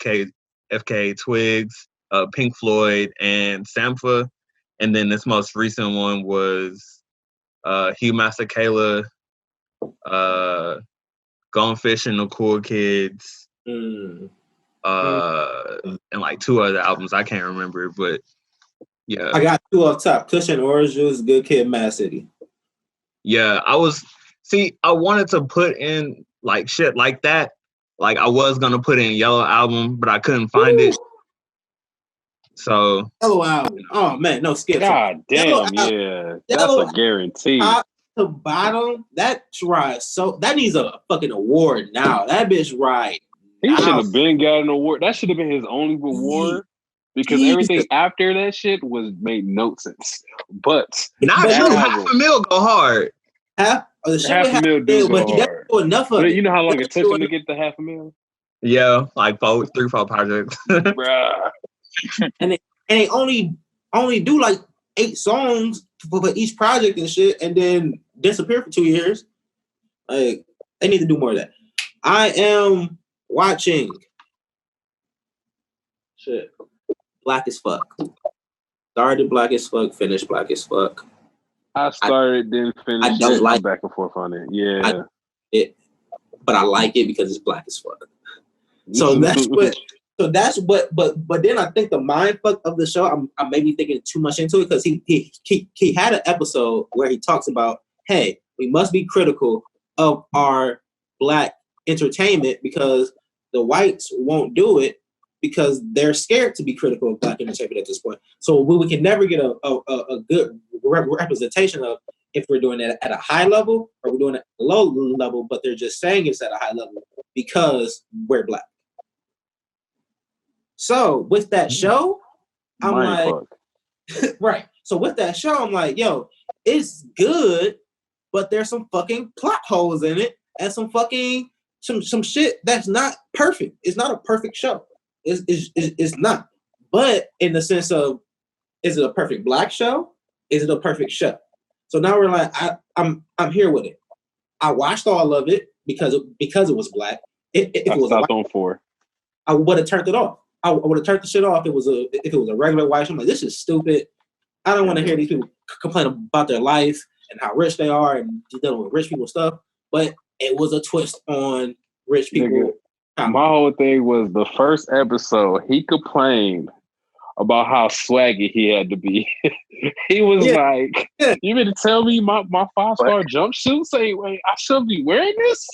FK Twigs, Pink Floyd, and Sampha. And then this most recent one was Hugh Masekela, Gone Fishing, The Cool Kids, and like 2 other albums I can't remember, but yeah. I got 2 up top: Cushion Orange Juice, Good Kid, Mad City. Yeah, I wanted to put in like shit like that. Like I was gonna put in Yellow Album, but I couldn't find it. So Yellow Album. Oh man, no skips. God damn, that's a guarantee. Top to bottom, that ride that needs a fucking award now. That bitch ride. He should have been got an award. That should have been his only award because everything after that shit made no sense. But not true. $500,000 go hard. $500,000 do go hard. Do enough of but it. You know how long it took him to get the $500,000? Yeah, like 4 projects. Bruh. And they only do like 8 songs for each project and shit, and then disappear for 2 years. Like they need to do more of that. I am watching shit. Black as Fuck. Started Black as Fuck, finished Black as Fuck. I started, didn't finish. I don't like back and forth on it. Yeah, but I like it because it's Black as Fuck. So that's what. But then I think the mind fuck of the show, I'm maybe thinking too much into it because he had an episode where he talks about, hey, we must be critical of our Black entertainment because the whites won't do it because they're scared to be critical of Black entertainment at this point. So we can never get a good representation of if we're doing it at a high level or we're doing it at a low level, but they're just saying it's at a high level because we're Black. So with that show, I'm like, right. So with that show, I'm like, yo, it's good, but there's some fucking plot holes in it and some fucking some shit that's not perfect. It's not a perfect show. It's not. But in the sense of, is it a perfect Black show? is it a perfect show? So now we're like, I'm here with it. I watched all of it because it was black. If it was stopped on 4. I would have turned it off. I would have turned the shit off. If it was a regular white show, I'm like, this is stupid. I don't want to hear these people complain about their life and how rich they are and dealing with rich people stuff. But it was a twist on rich people. My whole thing was the first episode. He complained about how swaggy he had to be. He was like, "You mean to tell me my 5-star jumpsuit? Say, wait, I shouldn't be wearing this?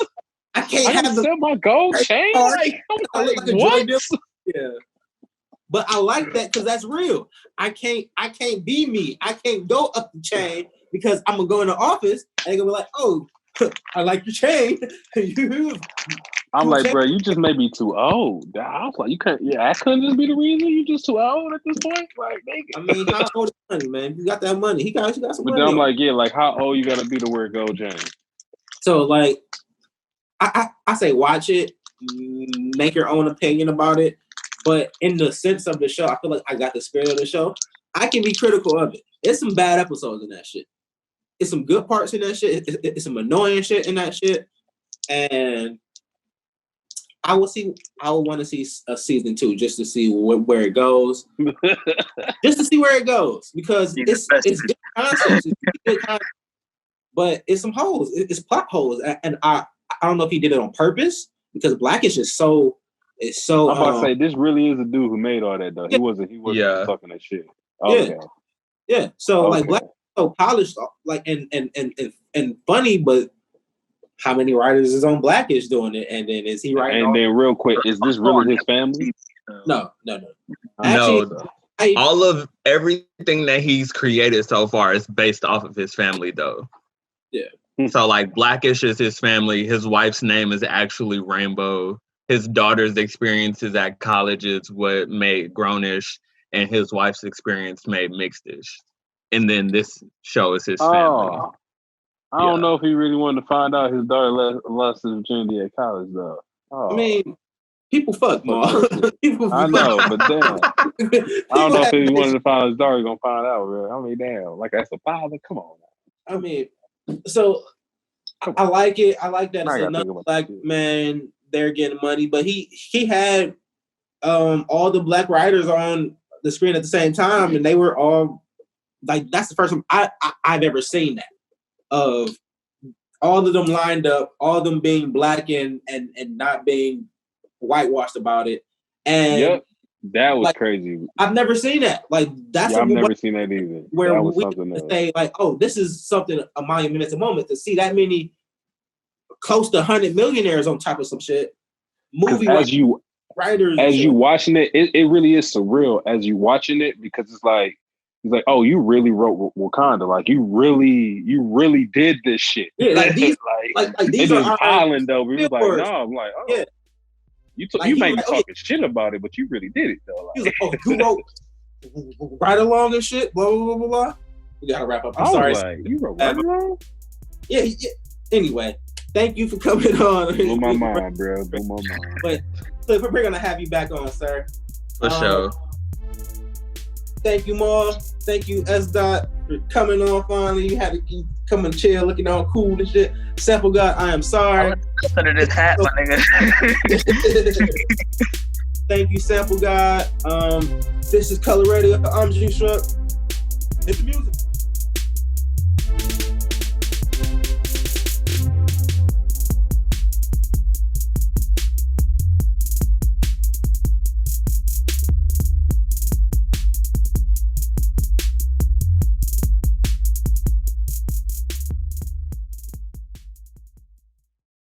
I can't sell my gold chain? Like, what?" Yeah. But I like that because that's real. I can't be me. I can't go up the chain because I'm gonna go in the office and they're gonna be like, "Oh, I like your chain." I'm like, bro, you just may be too old. I was like, you can't. Yeah, that couldn't just be the reason. You just too old at this point. Like, nigga. I mean, how old is money, man? You got that money. He got some but money. But then I'm like, yeah, like how old you gotta be to wear gold chain? So like, I say watch it, make your own opinion about it. But in the sense of the show, I feel like I got the spirit of the show. I can be critical of it. There's some bad episodes in that shit. It's some good parts in that shit. It's some annoying shit in that shit. And I would want to see a season 2 just to see where it goes. Just to see where it goes. Because it's good concepts. It's good concepts. But it's some holes. It's plot holes. And I don't know if he did it on purpose because Blackish is so. It's so. I'm about to say this really is a dude who made all that though. He wasn't talking that shit. Okay. Yeah. So like Black is so polished, like and funny, but how many writers is on Blackish doing it? And then is he writing? And then real quick, is this really his family? No. Actually, no. All of everything that he's created so far is based off of his family, though. Yeah. So like Blackish is his family. His wife's name is actually Rainbow. His daughter's experiences at college is what made Grownish, and his wife's experience made Mixedish. And then this show is his family. I don't know if he really wanted to find out his daughter lost his virginity at college, though. I mean, people fuck, Mom. I know, but damn. I don't know if he wanted to find out his daughter gonna find out, bro. I mean, damn. Like, as a father, come on. I mean, so I like it. I like that it's another black man there getting money, but he had all the black writers on the screen at the same time, and they were all like, that's the first time I've ever seen that. Of all of them lined up, all of them being black and not being whitewashed about it. And that was like, crazy. I've never seen that. Like that's I've never seen that either. Where that was we something say like, oh, this is something a monumental moment to see that many close to 100 millionaires on top of some shit. Movie writers as you watching it, it really is surreal as you watching it because it's like, oh, you really wrote Wakanda. Like you really did this shit. Yeah, like these, like these are island though. We was like, no, I'm like, oh, yeah. You may be talking shit about it, but you really did it though. Like, oh, you wrote right along and shit. Blah blah blah blah. We gotta wrap up. I'm sorry. Like, you wrote right along. Yeah. Anyway, thank you for coming on. Blew my mind, bro. Blew my mind. But we're gonna have you back on, sir. For sure. Thank you, Ma. Thank you, S. Dot, for coming on finally. You had to come and chill, looking all cool and shit. Sample God, I am sorry. I'm under this hat, my nigga. Thank you, Sample God. This is Color Radio. I'm G Shrug. Hit the music.